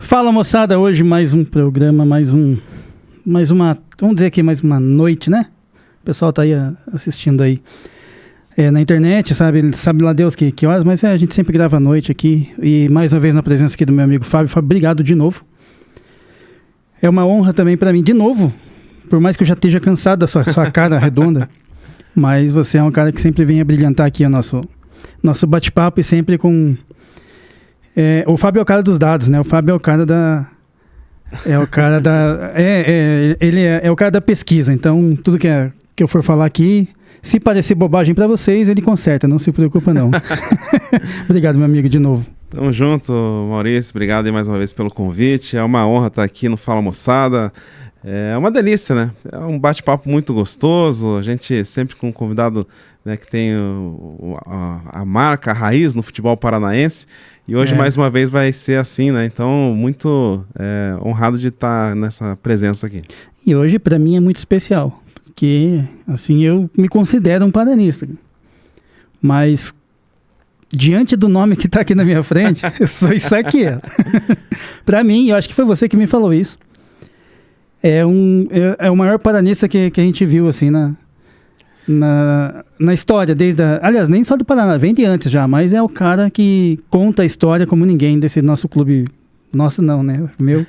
Fala, moçada, hoje mais um programa, mais uma, vamos dizer aqui, mais uma noite, né? O pessoal tá aí assistindo aí na internet, sabe lá Deus que horas, mas a gente sempre grava à noite aqui, e mais uma vez na presença aqui do meu amigo Fábio. Fábio, obrigado de novo. É uma honra também para mim, de novo, por mais que eu já esteja cansado da sua cara redonda, mas você é um cara que sempre vem a brilhantar aqui o nosso bate-papo, e sempre com... o Fábio é o cara dos dados, né? O Fábio é o cara da... ele é o cara da pesquisa. Então, tudo que eu for falar aqui, se parecer bobagem para vocês, ele conserta, não se preocupa não. Obrigado, meu amigo, de novo. Tamo junto, Maurício. Obrigado aí mais uma vez pelo convite. É uma honra estar aqui no Fala Moçada. É uma delícia, né? É um bate-papo muito gostoso. A gente sempre com um convidado, né, que tem a marca, a raiz no futebol paranaense. E hoje, mais uma vez, vai ser assim, né? Então, muito honrado de estar nessa presença aqui. E hoje, para mim, é muito especial. Porque, assim, eu me considero um paranista. Mas, diante do nome que está aqui na minha frente, eu sou isso aqui. Para mim, eu acho que foi você que me falou isso. É o maior paranista que a gente viu, assim, na história, aliás, nem só do Paraná, vem de antes já, mas é o cara que conta a história como ninguém desse nosso clube, nosso não, né, meu,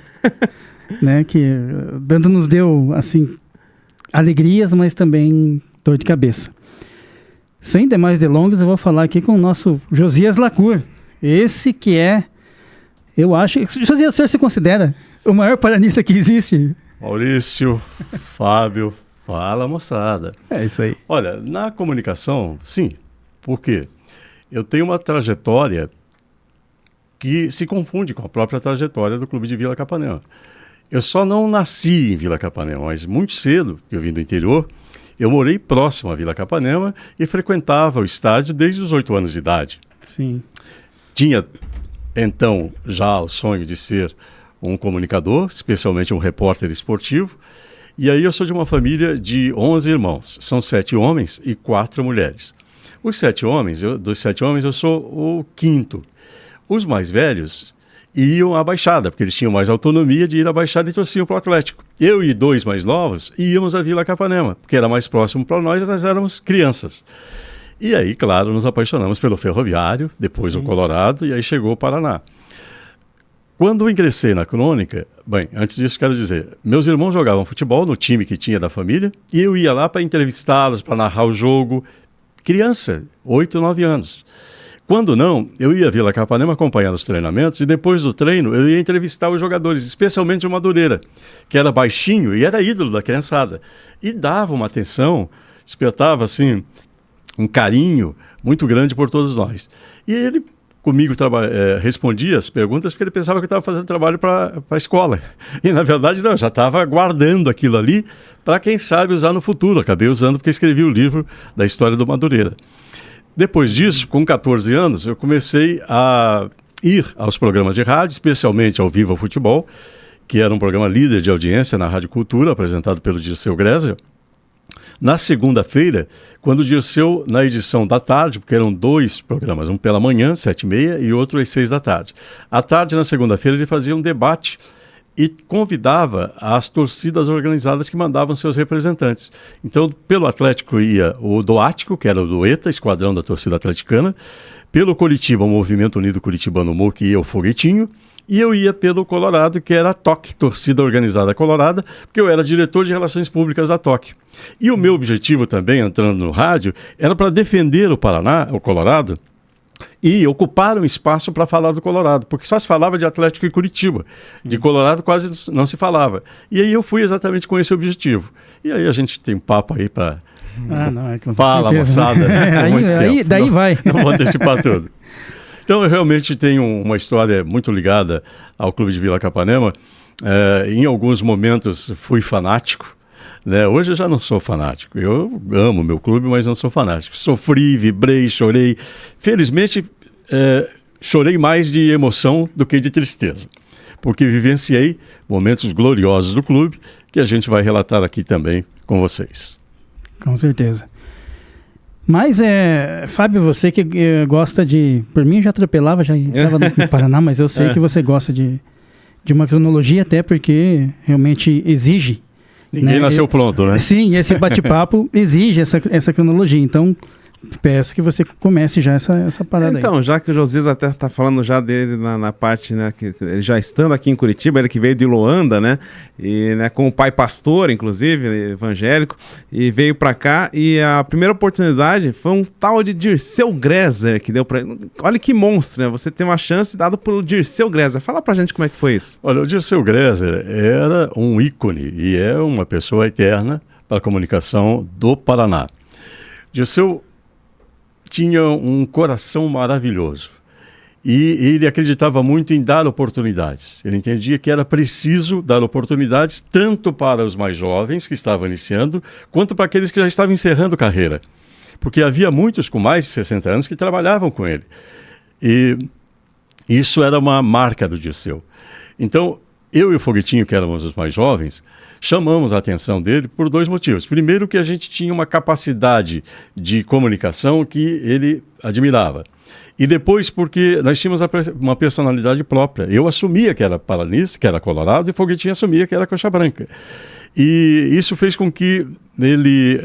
né, que nos deu, assim, alegrias, mas também dor de cabeça. Sem demais delongas, eu vou falar aqui com o nosso Josias Lacour, esse que eu acho, Josias, o senhor se considera o maior paranista que existe? Maurício, Fábio, fala, moçada. É isso aí. Olha, na comunicação, sim. Por quê? Eu tenho uma trajetória que se confunde com a própria trajetória do Clube de Vila Capanema. Eu só não nasci em Vila Capanema, mas muito cedo, que eu vim do interior, eu morei próximo à Vila Capanema e frequentava o estádio desde os 8 anos de idade. Sim. Tinha, então, já o sonho de ser um comunicador, especialmente um repórter esportivo. E aí eu sou de uma família de 11 irmãos. São 7 homens e 4 mulheres. Dos 7 homens, eu sou o quinto. Os mais velhos iam à Baixada, porque eles tinham mais autonomia de ir à Baixada e torciam para o Atlético. Eu e 2 mais novos íamos à Vila Capanema, porque era mais próximo para nós éramos crianças. E aí, claro, nos apaixonamos pelo Ferroviário, depois o Colorado, e aí chegou o Paraná. Quando eu ingressei na crônica, bem, antes disso quero dizer, meus irmãos jogavam futebol no time que tinha da família, e eu ia lá para entrevistá-los, para narrar o jogo, criança, 8, 9 anos. Quando não, eu ia à Vila Capanema acompanhar os treinamentos, e depois do treino eu ia entrevistar os jogadores, especialmente o Madureira, que era baixinho e era ídolo da criançada, e dava uma atenção, despertava assim um carinho muito grande por todos nós. E ele comigo respondia as perguntas porque ele pensava que eu estava fazendo trabalho para a escola. E, na verdade, não, eu já estava guardando aquilo ali para, quem sabe, usar no futuro. Acabei usando porque escrevi o livro da história do Madureira. Depois disso, com 14 anos, eu comecei a ir aos programas de rádio, especialmente ao Viva Futebol, que era um programa líder de audiência na Rádio Cultura, apresentado pelo Dirceu Grésio. Na segunda-feira, quando o Dirceu, na edição da tarde, porque eram 2 programas, um pela manhã, 7h30, e outro às 6 da tarde. À tarde, na segunda-feira, ele fazia um debate e convidava as torcidas organizadas que mandavam seus representantes. Então, pelo Atlético ia o Doático, que era o do ETA, esquadrão da torcida atleticana. Pelo Coritiba, o Movimento Unido Curitibano Humor, que ia o Foguetinho. E eu ia pelo Colorado, que era a TOC, Torcida Organizada Colorada, porque eu era diretor de Relações Públicas da TOC. E o meu objetivo também, entrando no rádio, era para defender o Colorado, e ocupar um espaço para falar do Colorado, porque só se falava de Atlético e Curitiba. De Colorado quase não se falava. E aí eu fui exatamente com esse objetivo. E aí a gente tem um papo aí para... Fala, moçada. Daí vai. Não vou antecipar tudo. Então, eu realmente tenho uma história muito ligada ao Clube de Vila Capanema. Em alguns momentos fui fanático, né? Hoje eu já não sou fanático. Eu amo meu clube, mas não sou fanático. Sofri, vibrei, chorei. Felizmente, chorei mais de emoção do que de tristeza, porque vivenciei momentos gloriosos do clube que a gente vai relatar aqui também com vocês. Com certeza. Mas, Fábio, você que gosta de... Por mim, eu já atropelava, já estava no Paraná, mas eu sei que você gosta de de uma cronologia, até porque realmente exige. Ninguém nasceu pronto, né? Sim, esse bate-papo exige essa cronologia. Então, peço que você comece já essa parada aí. Então, já que o Josias até está falando já dele na parte, né, que ele já estando aqui em Curitiba, ele que veio de Loanda, né, e né, com o pai pastor, inclusive, evangélico, e veio para cá, e a primeira oportunidade foi um tal de Dirceu Gräser que deu para ele. Olha que monstro, né, você tem uma chance dada pelo Dirceu Gräser. Fala pra gente como é que foi isso. Olha, o Dirceu Gräser era um ícone e é uma pessoa eterna para a comunicação do Paraná. Dirceu tinha um coração maravilhoso e ele acreditava muito em dar oportunidades. Ele entendia que era preciso dar oportunidades tanto para os mais jovens que estavam iniciando, quanto para aqueles que já estavam encerrando carreira. Porque havia muitos com mais de 60 anos que trabalhavam com ele. E isso era uma marca do Dirceu. Então, eu e o Foguetinho, que éramos os mais jovens, chamamos a atenção dele por 2 motivos. Primeiro, que a gente tinha uma capacidade de comunicação que ele admirava. E depois, porque nós tínhamos uma personalidade própria. Eu assumia que era paranista, que era colorado, e o Foguetinho assumia que era coxa branca. E isso fez com que ele,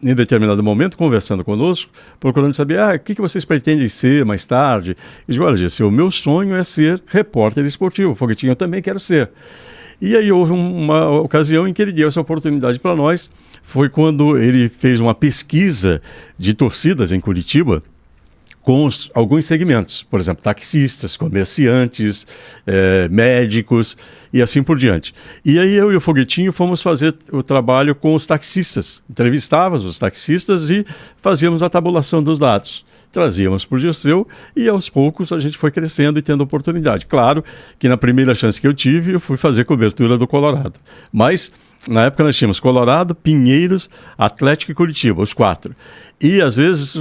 em determinado momento, conversando conosco, procurando saber, o que vocês pretendem ser mais tarde? Eu digo, olha, Dirceu, o meu sonho é ser repórter esportivo. O Foguetinho, eu também quero ser. E aí houve uma ocasião em que ele deu essa oportunidade para nós. Foi quando ele fez uma pesquisa de torcidas em Curitiba com alguns segmentos. Por exemplo, taxistas, comerciantes, médicos e assim por diante. E aí eu e o Foguetinho fomos fazer o trabalho com os taxistas. Entrevistávamos os taxistas e fazíamos a tabulação dos dados. Trazíamos para o Dirceu e aos poucos a gente foi crescendo e tendo oportunidade. Claro que na primeira chance que eu tive, eu fui fazer cobertura do Colorado. Mas na época nós tínhamos Colorado, Pinheiros, Atlético e Curitiba, os 4. E às vezes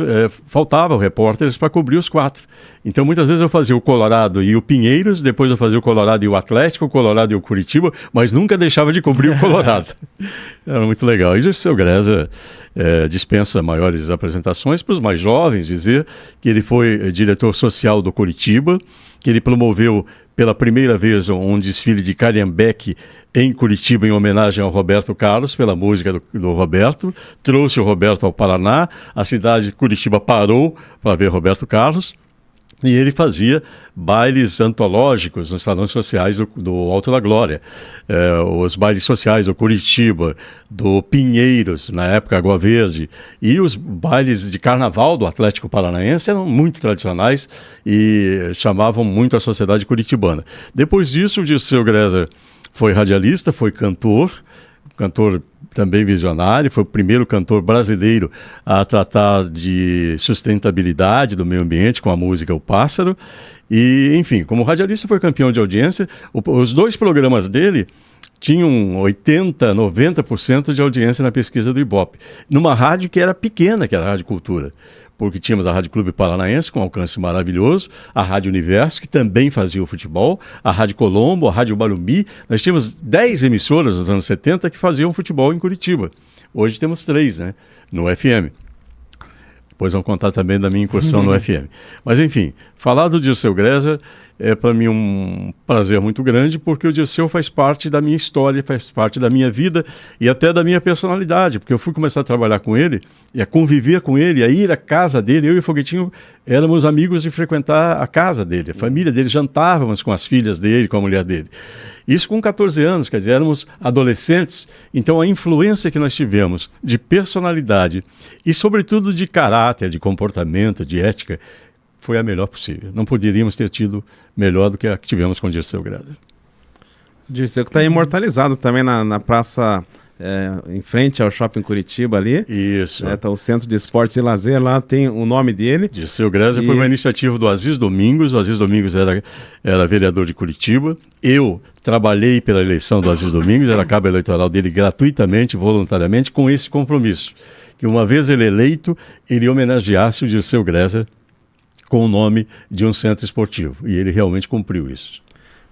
faltavam repórteres para cobrir os 4. Então muitas vezes eu fazia o Colorado e o Pinheiros, depois eu fazia o Colorado e o Atlético, o Colorado e o Curitiba, mas nunca deixava de cobrir o Colorado. Era muito legal. E o Dirceu Gräser dispensa maiores apresentações para os mais jovens, dizer que ele foi diretor social do Curitiba, que ele promoveu pela primeira vez um desfile de Calhambeque em Curitiba em homenagem ao Roberto Carlos, pela música do Roberto, trouxe o Roberto ao Paraná, a cidade de Curitiba parou para ver Roberto Carlos, e ele fazia bailes antológicos nos salões sociais do Alto da Glória. Os bailes sociais do Curitiba, do Pinheiros, na época Água Verde, e os bailes de carnaval do Atlético Paranaense eram muito tradicionais e chamavam muito a sociedade curitibana. Depois disso, o Dirceu Gräser foi radialista, foi cantor também visionário, foi o primeiro cantor brasileiro a tratar de sustentabilidade do meio ambiente com a música O Pássaro. E, enfim, como radialista foi campeão de audiência. Os 2 programas dele tinham 80%, 90% de audiência na pesquisa do Ibope, numa rádio que era pequena, que era a Rádio Cultura, porque tínhamos a Rádio Clube Paranaense, com alcance maravilhoso, a Rádio Universo, que também fazia o futebol, a Rádio Colombo, a Rádio Barumbi. Nós tínhamos 10 emissoras nos anos 70 que faziam futebol em Curitiba. Hoje temos 3, né, no FM. Depois vamos contar também da minha incursão no FM. Mas, enfim, falar do Dirceu Gräser é para mim um prazer muito grande, porque o Dirceu faz parte da minha história, faz parte da minha vida e até da minha personalidade, porque eu fui começar a trabalhar com ele e a conviver com ele, a ir à casa dele. Eu e o Foguetinho éramos amigos de frequentar a casa dele, a família dele, jantávamos com as filhas dele, com a mulher dele. Isso com 14 anos, quer dizer, éramos adolescentes. Então a influência que nós tivemos de personalidade e sobretudo de caráter, de comportamento, de ética, foi a melhor possível. Não poderíamos ter tido melhor do que a que tivemos com o Dirceu Gräser. Dirceu que está imortalizado também na praça, em frente ao Shopping Curitiba ali. Isso. Tá o Centro de Esportes e Lazer, lá tem o nome dele. Dirceu Gräser foi uma iniciativa do Aziz Domingos. O Aziz Domingos era vereador de Curitiba. Eu trabalhei pela eleição do Aziz Domingos, era cabo eleitoral dele gratuitamente, voluntariamente, com esse compromisso. Que uma vez ele eleito, ele homenageasse o Dirceu Gräser com o nome de um centro esportivo. E ele realmente cumpriu isso.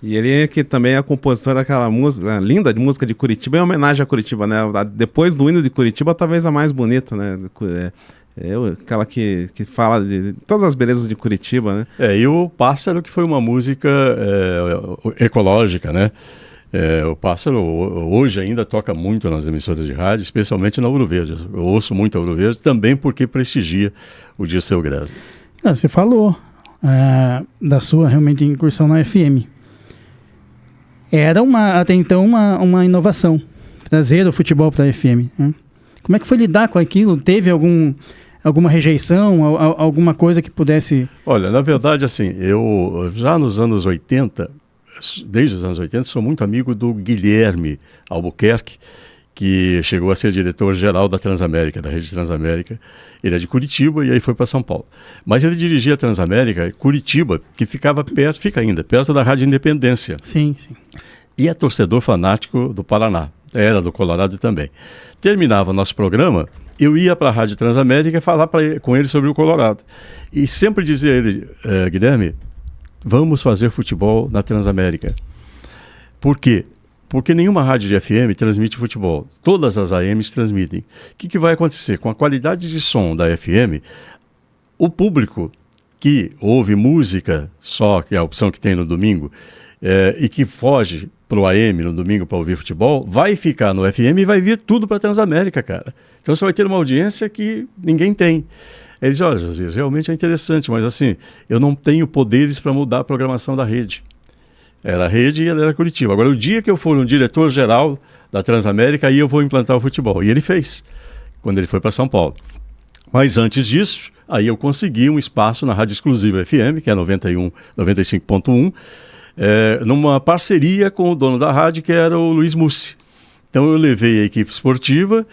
E ele que também é compositor daquela música, linda de música de Curitiba, em homenagem a Curitiba, né? Depois do hino de Curitiba, talvez a mais bonita, né? aquela que fala de todas as belezas de Curitiba, né? E o Pássaro, que foi uma música ecológica, né? O Pássaro hoje ainda toca muito nas emissoras de rádio, especialmente na Ouro Verde. Eu ouço muito a Ouro Verde, também porque prestigia o Dirceu Grésio. Você falou da sua realmente incursão na FM. Era até então uma inovação, trazer o futebol para a FM, né? Como é que foi lidar com aquilo? Teve alguma rejeição, alguma coisa que pudesse... Olha, na verdade, assim, eu já nos anos 80, desde os anos 80, sou muito amigo do Guilherme Albuquerque, que chegou a ser diretor-geral da Transamérica, da rede Transamérica. Ele é de Curitiba e aí foi para São Paulo. Mas ele dirigia a Transamérica, Curitiba, que ficava fica ainda, perto da Rádio Independência. Sim. E é torcedor fanático do Paraná. Era do Colorado também. Terminava nosso programa, eu ia para a Rádio Transamérica falar com ele sobre o Colorado. E sempre dizia ele, Guilherme, vamos fazer futebol na Transamérica. Por quê? Porque nenhuma rádio de FM transmite futebol. Todas as AMs transmitem. O que vai acontecer? Com a qualidade de som da FM, o público que ouve música só, que é a opção que tem no domingo, e que foge para o AM no domingo para ouvir futebol, vai ficar no FM e vai vir tudo para a Transamérica, cara. Então você vai ter uma audiência que ninguém tem. Ele diz, olha, Josias, realmente é interessante, mas assim, eu não tenho poderes para mudar a programação da rede. Era a rede e ela era Curitiba. Agora, o dia que eu for um diretor-geral da Transamérica, aí eu vou implantar o futebol. E ele fez, quando ele foi para São Paulo. Mas antes disso, aí eu consegui um espaço na Rádio Exclusiva FM, que é 95.1, numa parceria com o dono da rádio, que era o Luiz Mussi. Então eu levei a equipe esportiva,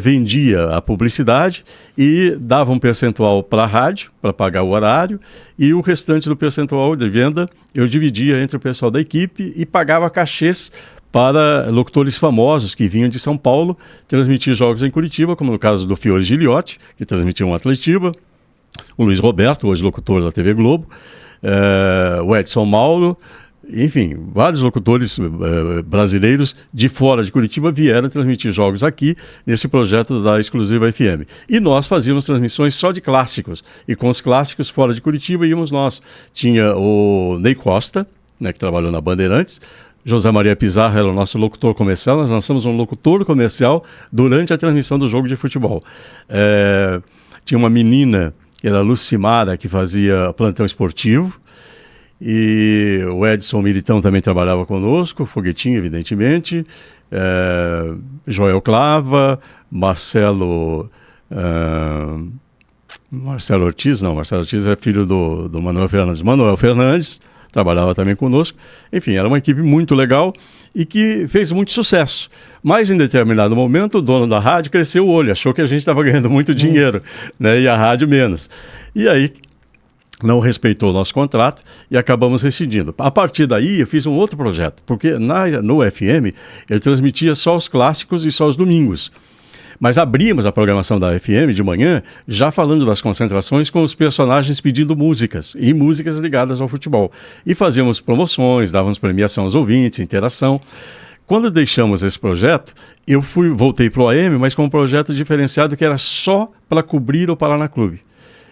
vendia a publicidade e dava um percentual para a rádio, para pagar o horário, e o restante do percentual de venda eu dividia entre o pessoal da equipe e pagava cachês para locutores famosos que vinham de São Paulo transmitir jogos em Curitiba, como no caso do Fiore Giliotti, que transmitia um Atletiba, o Luiz Roberto, hoje locutor da TV Globo, o Edson Mauro, enfim, vários locutores brasileiros de fora de Curitiba vieram transmitir jogos aqui nesse projeto da Exclusiva FM. E nós fazíamos transmissões só de clássicos. E com os clássicos fora de Curitiba íamos nós. Tinha o Ney Costa, né, que trabalhou na Bandeirantes. José Maria Pizarro era o nosso locutor comercial. Nós lançamos um locutor comercial durante a transmissão do jogo de futebol. Tinha uma menina, que era a Lucimara, que fazia plantão esportivo. E o Edson Militão também trabalhava conosco, Foguetinho, evidentemente, Joel Clava, Marcelo Ortiz é filho do Manuel Fernandes. Manuel Fernandes trabalhava também conosco. Enfim, era uma equipe muito legal e que fez muito sucesso. Mas em determinado momento o dono da rádio cresceu o olho, achou que a gente estava ganhando muito dinheiro, né, e a rádio menos. E aí não respeitou o nosso contrato e acabamos rescindindo. A partir daí eu fiz um outro projeto, porque no FM eu transmitia só os clássicos e só os domingos. Mas abrimos a programação da FM de manhã já falando das concentrações com os personagens pedindo músicas, e músicas ligadas ao futebol. E fazíamos promoções, dávamos premiação aos ouvintes, interação. Quando deixamos esse projeto, eu voltei para o AM, mas com um projeto diferenciado que era só para cobrir o Paraná Clube.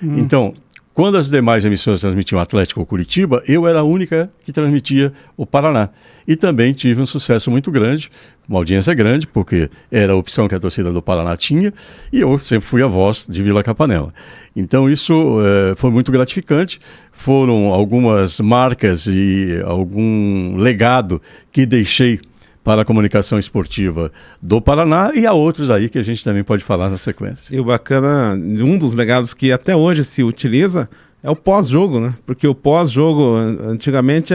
Então, quando as demais emissoras transmitiam Atlético ou Curitiba, eu era a única que transmitia o Paraná. E também tive um sucesso muito grande, uma audiência grande, porque era a opção que a torcida do Paraná tinha, e eu sempre fui a voz de Vila Capanema. Então isso foi muito gratificante, foram algumas marcas e algum legado que deixei para a comunicação esportiva do Paraná, e há outros aí que a gente também pode falar na sequência. E o bacana, um dos legados que até hoje se utiliza é o pós-jogo, né? Porque o pós-jogo antigamente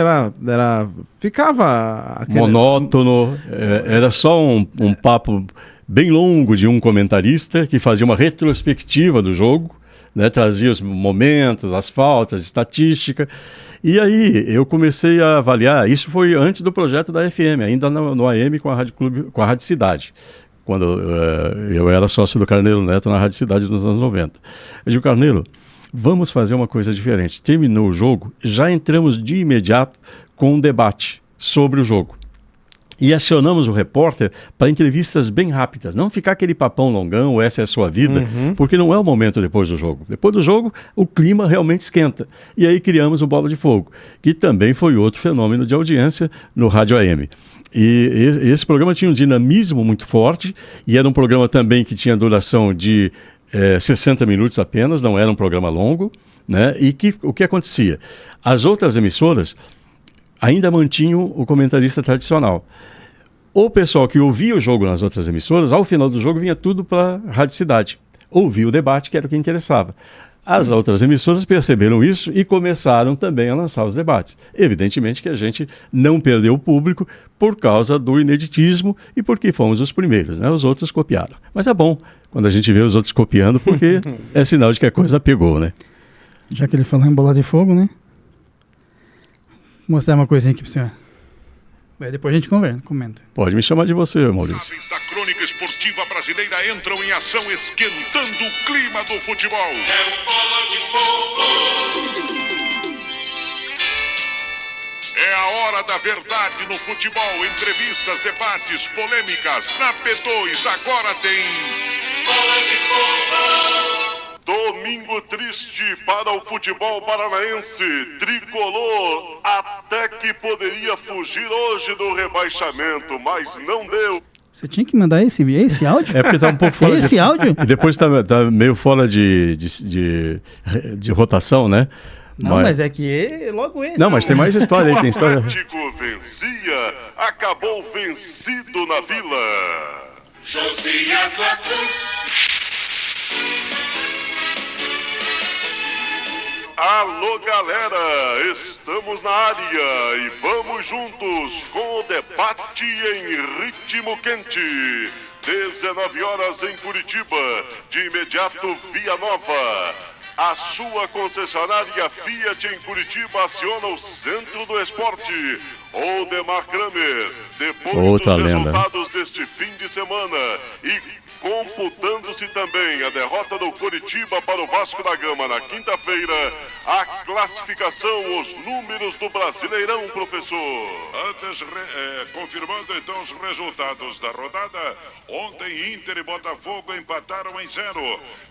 ficava monótono, era só um papo bem longo de um comentarista que fazia uma retrospectiva do jogo, né, trazia os momentos, as faltas, estatística. E aí eu comecei a avaliar, isso foi antes do projeto da FM, ainda no AM com a Rádio Clube, com a Rádio Cidade, quando eu era sócio do Carneiro Neto na Rádio Cidade nos anos 90. Eu digo, Carneiro, vamos fazer uma coisa diferente. Terminou o jogo, já entramos de imediato com um debate sobre o jogo. e acionamos o repórter para entrevistas bem rápidas, não ficar aquele papão longão, essa é a sua vida, porque não é o momento depois do jogo. Depois do jogo, o clima realmente esquenta. E aí criamos o Bola de Fogo, que também foi outro fenômeno de audiência no Rádio AM. E esse programa tinha um dinamismo muito forte, e era um programa também que tinha duração de 60 minutos apenas, não era um programa longo, né? E o que acontecia? As outras emissoras ainda mantinham o comentarista tradicional. O pessoal que ouvia o jogo nas outras emissoras, ao final do jogo vinha tudo para a Rádio Cidade. Ouvia o debate, que era o que interessava. As outras emissoras perceberam isso e começaram também a lançar os debates. Evidentemente que a gente não perdeu o público por causa do ineditismo e porque fomos os primeiros, né? Os outros copiaram. Mas é bom quando a gente vê os outros copiando, porque é sinal de que a coisa pegou, né? Já que ele falou em Bola de Fogo, né? Vou mostrar uma coisinha aqui para você. Aí depois a gente comenta. Pode me chamar de você, Maurício. As da crônica esportiva brasileira entram em ação, esquentando o clima do futebol. É o Bola de Fogo. É a hora da verdade no futebol. Entrevistas, debates, polêmicas. Na P2 agora tem Bola de Fogo. Domingo triste para o futebol paranaense. Tricolor até que poderia fugir hoje do rebaixamento, mas não deu. Você tinha que mandar esse áudio? É porque tá um pouco fora esse áudio? E depois tá meio fora de rotação, né? Não, mas é que logo esse. Não, mas tem mais história aí, tem história. O Atlético vencia, acabou vencido na Vila. Josias Latrum. Alô galera, estamos na área e vamos juntos com o debate em ritmo quente. 19 horas em Curitiba, de imediato Via Nova. A sua concessionária Fiat em Curitiba aciona o Centro do Esporte. Odemar Kramer, depois dos resultados deste fim de semana e computando-se também a derrota do Coritiba para o Vasco da Gama na quinta-feira, a classificação, os números do Brasileirão, professor. Confirmando então os resultados da rodada, ontem Inter e Botafogo empataram em 0.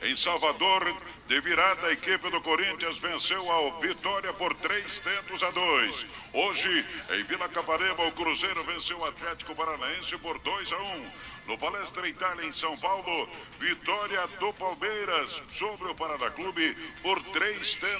Em Salvador, de virada, a equipe do Corinthians venceu a Vitória por 3-2. Hoje, em Vila Cabarema, o Cruzeiro venceu o Atlético Paranaense por 2-1. No Palestra Itália, em São Paulo, vitória do Palmeiras sobre o Paraná Clube por 3-2.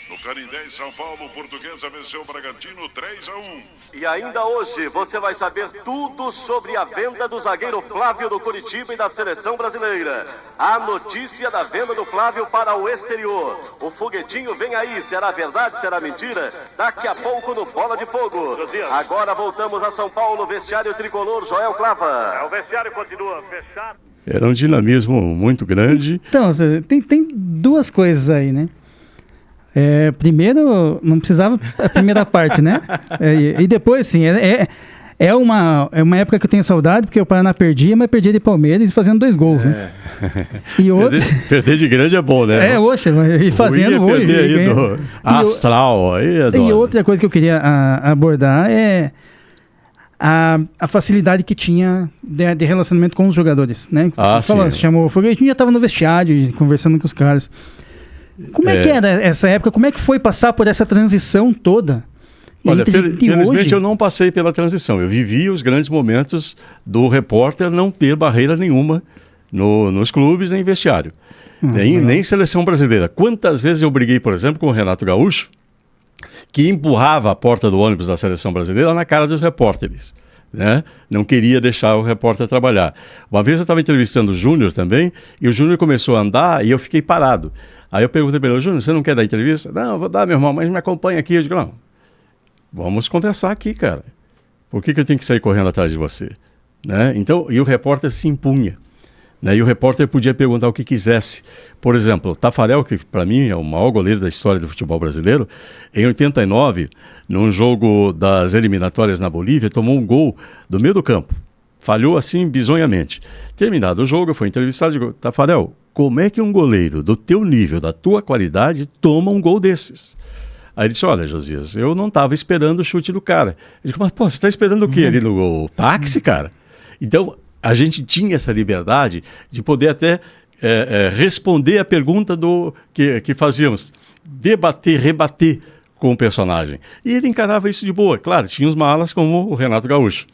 No Canindé, em São Paulo, o Portuguesa venceu o Bragantino 3-1. E ainda hoje você vai saber tudo sobre a venda do zagueiro Flávio do Coritiba e da Seleção Brasileira. A notícia da venda do Flávio para o exterior. O foguetinho vem aí, será verdade, será mentira? Daqui a pouco no Bola de Fogo. Agora voltamos a São Paulo, vestiário tricolor, Joel Clava. O vestiário continua fechado. Era um dinamismo muito grande. Então, tem duas coisas aí, né? Primeiro, não precisava a primeira parte, né? E depois, assim, é uma época que eu tenho saudade, porque o Paraná perdia, mas perdia de Palmeiras e fazendo 2 gols, né? E outro... perder de grande é bom, né? E fazendo hoje. Perder aí do Astral. E outra coisa que eu queria abordar é a facilidade que tinha de relacionamento com os jogadores, né? Sim. Chamou o Foguetinho, já estava no vestiário, conversando com os caras. Como é que era essa época? Como é que foi passar por essa transição toda? Olha, felizmente hoje... eu não passei pela transição. Eu vivi os grandes momentos do repórter não ter barreira nenhuma nos clubes nem vestiário. Nem seleção brasileira. Quantas vezes eu briguei, por exemplo, com o Renato Gaúcho, que empurrava a porta do ônibus da seleção brasileira na cara dos repórteres, né? Não queria deixar o repórter trabalhar. Uma vez eu estava entrevistando o Júnior também, e o Júnior começou a andar e eu fiquei parado. Aí eu perguntei para ele: Júnior, você não quer dar entrevista? Não, eu vou dar, meu irmão, mas me acompanha aqui. Eu digo: não, vamos conversar aqui, cara. Por que eu tenho que sair correndo atrás de você? Né? Então, e o repórter se impunha. Né? E o repórter podia perguntar o que quisesse. Por exemplo, Tafarel, que para mim é o maior goleiro da história do futebol brasileiro, em 89, num jogo das eliminatórias na Bolívia, tomou um gol do meio do campo. Falhou assim bizonhamente. Terminado o jogo, eu fui entrevistado e digo: Tafarel, como é que um goleiro do teu nível, da tua qualidade, toma um gol desses? Aí ele disse, olha, Josias, eu não estava esperando o chute do cara. Ele disse, mas pô, você está esperando o quê? Ali no táxi, cara? Então, a gente tinha essa liberdade de poder até responder a pergunta que fazíamos, debater, rebater com o personagem. E ele encarava isso de boa. Claro, tinha os malas como o Renato Gaúcho.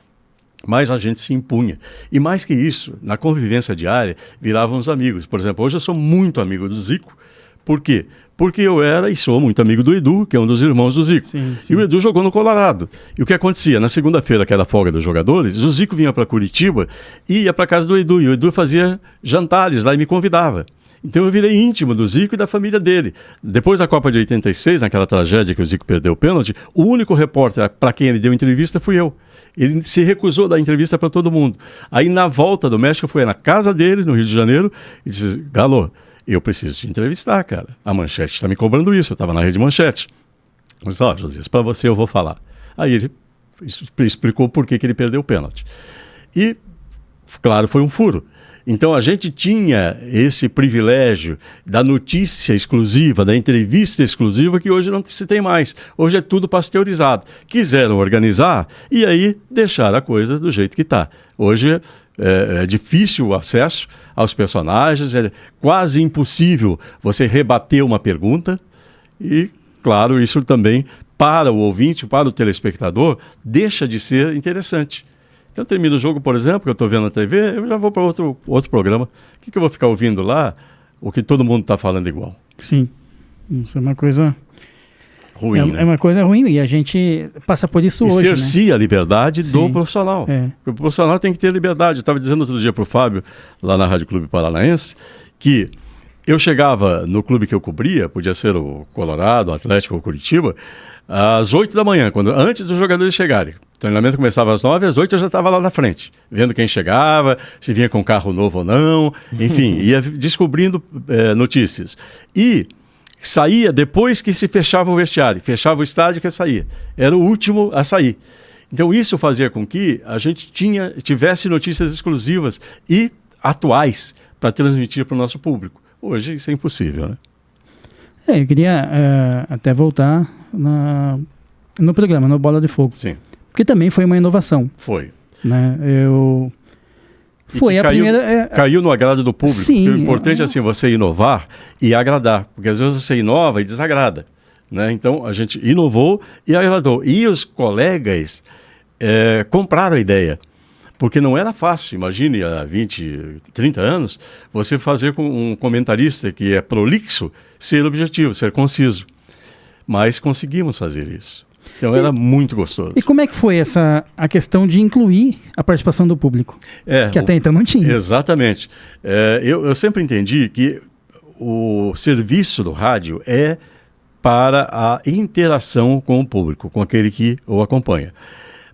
Mas a gente se impunha. E mais que isso, na convivência diária, virávamos amigos. Por exemplo, hoje eu sou muito amigo do Zico. Por quê? Porque eu era e sou muito amigo do Edu, que é um dos irmãos do Zico. Sim. E o Edu jogou no Colorado. E o que acontecia? Na segunda-feira, que era a folga dos jogadores, o Zico vinha para Curitiba e ia para casa do Edu. E o Edu fazia jantares lá e me convidava. Então eu virei íntimo do Zico e da família dele. Depois da Copa de 86, naquela tragédia que o Zico perdeu o pênalti, o único repórter para quem ele deu entrevista fui eu. Ele se recusou a dar entrevista para todo mundo. Aí na volta do México, eu fui na casa dele, no Rio de Janeiro, e disse, Galo, eu preciso te entrevistar, cara. A Manchete está me cobrando isso, eu estava na Rede Manchete. Mas, Josias, para você eu vou falar. Aí ele explicou por que ele perdeu o pênalti. E, claro, foi um furo. Então a gente tinha esse privilégio da notícia exclusiva, da entrevista exclusiva, que hoje não se tem mais. Hoje é tudo pasteurizado. Quiseram organizar e aí deixar a coisa do jeito que está. Hoje é difícil o acesso aos personagens, é quase impossível você rebater uma pergunta e, claro, isso também para o ouvinte, para o telespectador, deixa de ser interessante. Então, termina o jogo, por exemplo, que eu estou vendo na TV, eu já vou para outro programa. O que eu vou ficar ouvindo lá? O que todo mundo está falando igual. Sim. Isso é uma coisa ruim. É uma coisa ruim e a gente passa por isso hoje. Cercia a liberdade do Sim. profissional. O profissional tem que ter liberdade. Eu estava dizendo outro dia para o Fábio, lá na Rádio Clube Paranaense, que eu chegava no clube que eu cobria, podia ser o Colorado, o Atlético ou Curitiba, às 8 da manhã, antes dos jogadores chegarem. O treinamento começava às 9, às 8 eu já estava lá na frente, vendo quem chegava, se vinha com carro novo ou não, enfim, ia descobrindo notícias. E saía depois que se fechava o vestiário, fechava o estádio que saía. Era o último a sair. Então isso fazia com que a gente tivesse notícias exclusivas e atuais para transmitir para o nosso público. Hoje isso é impossível, né? Eu queria até voltar no programa, no Bola de Fogo. Sim. Porque também foi uma inovação. Foi. Né? Foi a primeira... Caiu no agrado do público. Sim. Porque o importante é assim, você inovar e agradar. Porque às vezes você inova e desagrada. Né? Então a gente inovou e agradou. E os colegas compraram a ideia. Porque não era fácil, imagine há 20, 30 anos, você fazer com um comentarista que é prolixo ser objetivo, ser conciso. Mas conseguimos fazer isso. Então era muito gostoso. E como é que foi a questão de incluir a participação do público? Que até então não tinha. Exatamente. Eu sempre entendi que o serviço do rádio é para a interação com o público, com aquele que o acompanha.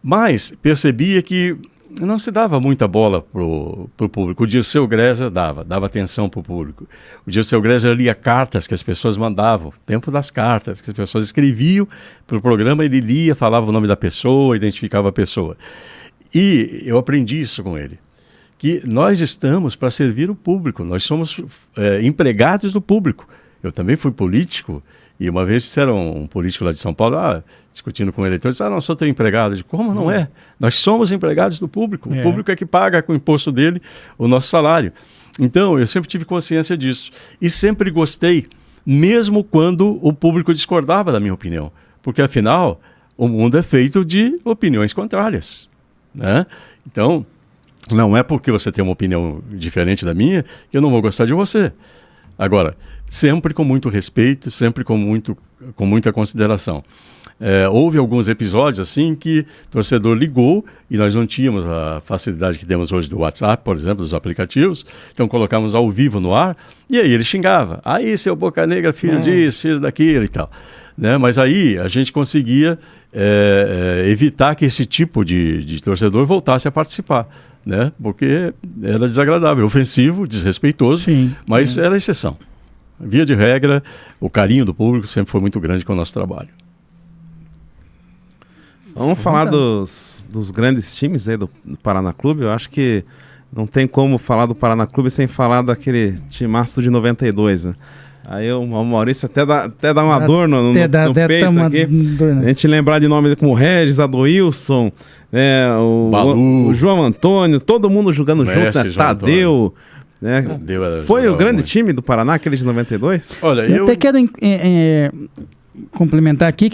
Mas percebia que não se dava muita bola pro público. O Dirceu Grésia dava atenção para o público. O Dirceu Grésia lia cartas que as pessoas mandavam, tempo das cartas, que as pessoas escreviam para o programa, ele lia, falava o nome da pessoa, identificava a pessoa. E eu aprendi isso com ele, que nós estamos para servir o público, nós somos empregados do público. Eu também fui político, e uma vez disseram um político lá de São Paulo, discutindo com eleitores, não sou teu empregado. Eu digo, como não é? Nós somos empregados do público. O público é que paga com o imposto dele o nosso salário. Então, eu sempre tive consciência disso. E sempre gostei, mesmo quando o público discordava da minha opinião. Porque, afinal, o mundo é feito de opiniões contrárias. Né? Então, não é porque você tem uma opinião diferente da minha que eu não vou gostar de você. Agora, sempre com muito respeito, sempre com muita consideração. Houve alguns episódios assim que o torcedor ligou e nós não tínhamos a facilidade que temos hoje do WhatsApp, por exemplo, dos aplicativos, então colocamos ao vivo no ar e aí ele xingava. Aí, seu Boca Negra, filho disso, filho daquilo e tal. Né? Mas aí a gente conseguia evitar que esse tipo de torcedor voltasse a participar. Né? Porque era desagradável, ofensivo, desrespeitoso, Sim, mas era exceção. Via de regra, o carinho do público sempre foi muito grande com o nosso trabalho. Vamos falar dos grandes times aí do Paraná Clube. Eu acho que não tem como falar do Paraná Clube sem falar daquele timaço de 92, né? Aí o Maurício até dá uma dor no peito aqui. Dor, né? A gente lembrar de nome como Regis, Adoilson, o João Antônio, todo mundo jogando junto, né? Tadeu. Né? Foi o grande time do Paraná, aquele de 92? Olha, eu até quero complementar aqui,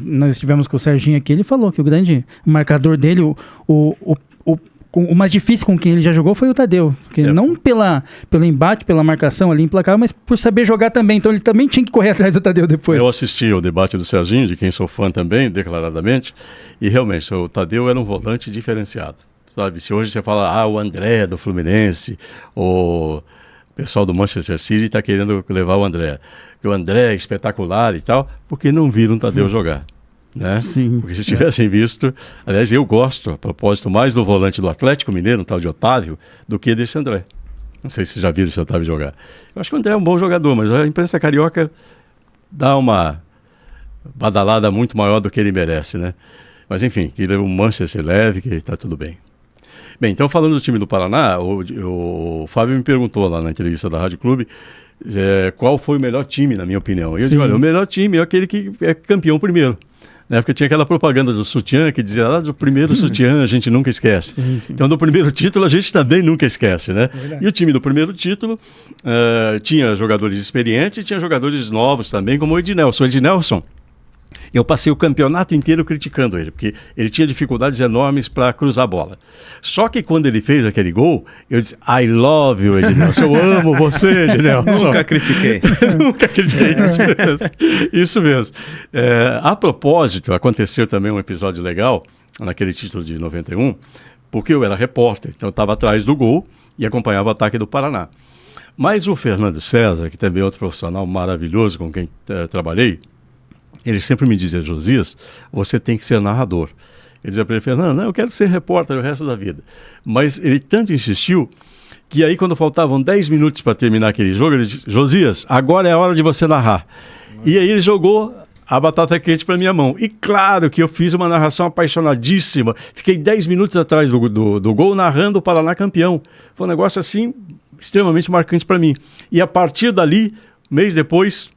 nós estivemos com o Serginho aqui, ele falou que o grande marcador dele, o mais difícil com quem ele já jogou foi o Tadeu. Porque não pelo embate, pela marcação ali implacável, mas por saber jogar também. Então ele também tinha que correr atrás do Tadeu depois. Eu assisti ao debate do Serginho, de quem sou fã também, declaradamente, e realmente o Tadeu era um volante diferenciado. Sabe? Se hoje você fala, o André do Fluminense, o pessoal do Manchester City está querendo levar o André. Que o André é espetacular e tal, porque não viram o Tadeu jogar. Né? Sim. Porque se tivessem visto, aliás, eu gosto, a propósito, mais do volante do Atlético Mineiro, um tal de Otávio, do que desse André. Não sei se já viram esse Otávio jogar. Eu acho que o André é um bom jogador, mas a imprensa carioca dá uma badalada muito maior do que ele merece, né? Mas enfim, que o Manchester leve, que está tudo bem. Bem, então falando do time do Paraná, o Fábio me perguntou lá na entrevista da Rádio Clube qual foi o melhor time, na minha opinião. E eu digo, olha, o melhor time é aquele que é campeão primeiro. Né? Porque tinha aquela propaganda do sutiã que dizia, do primeiro sutiã a gente nunca esquece. Sim. Então do primeiro título a gente também nunca esquece, né? E o time do primeiro título tinha jogadores experientes e tinha jogadores novos também, como o Ednelson. O Ednelson, eu passei o campeonato inteiro criticando ele, porque ele tinha dificuldades enormes para cruzar a bola. Só que quando ele fez aquele gol, eu disse, I love you, Ednelson, eu amo você, Ednelson. Nunca critiquei. Nunca critiquei, isso mesmo. A propósito, aconteceu também um episódio legal, naquele título de 91, porque eu era repórter, então eu estava atrás do gol e acompanhava o ataque do Paraná. Mas o Fernando César, que também é outro profissional maravilhoso com quem trabalhei, ele sempre me dizia, Josias, você tem que ser narrador. Ele dizia para ele, Fernando, não, eu quero ser repórter o resto da vida. Mas ele tanto insistiu que aí quando faltavam 10 minutos para terminar aquele jogo, ele disse, Josias, agora é a hora de você narrar. E aí ele jogou a batata quente para minha mão. E claro que eu fiz uma narração apaixonadíssima. Fiquei 10 minutos atrás do gol narrando o Paraná campeão. Foi um negócio assim extremamente marcante para mim. E a partir dali, mês depois,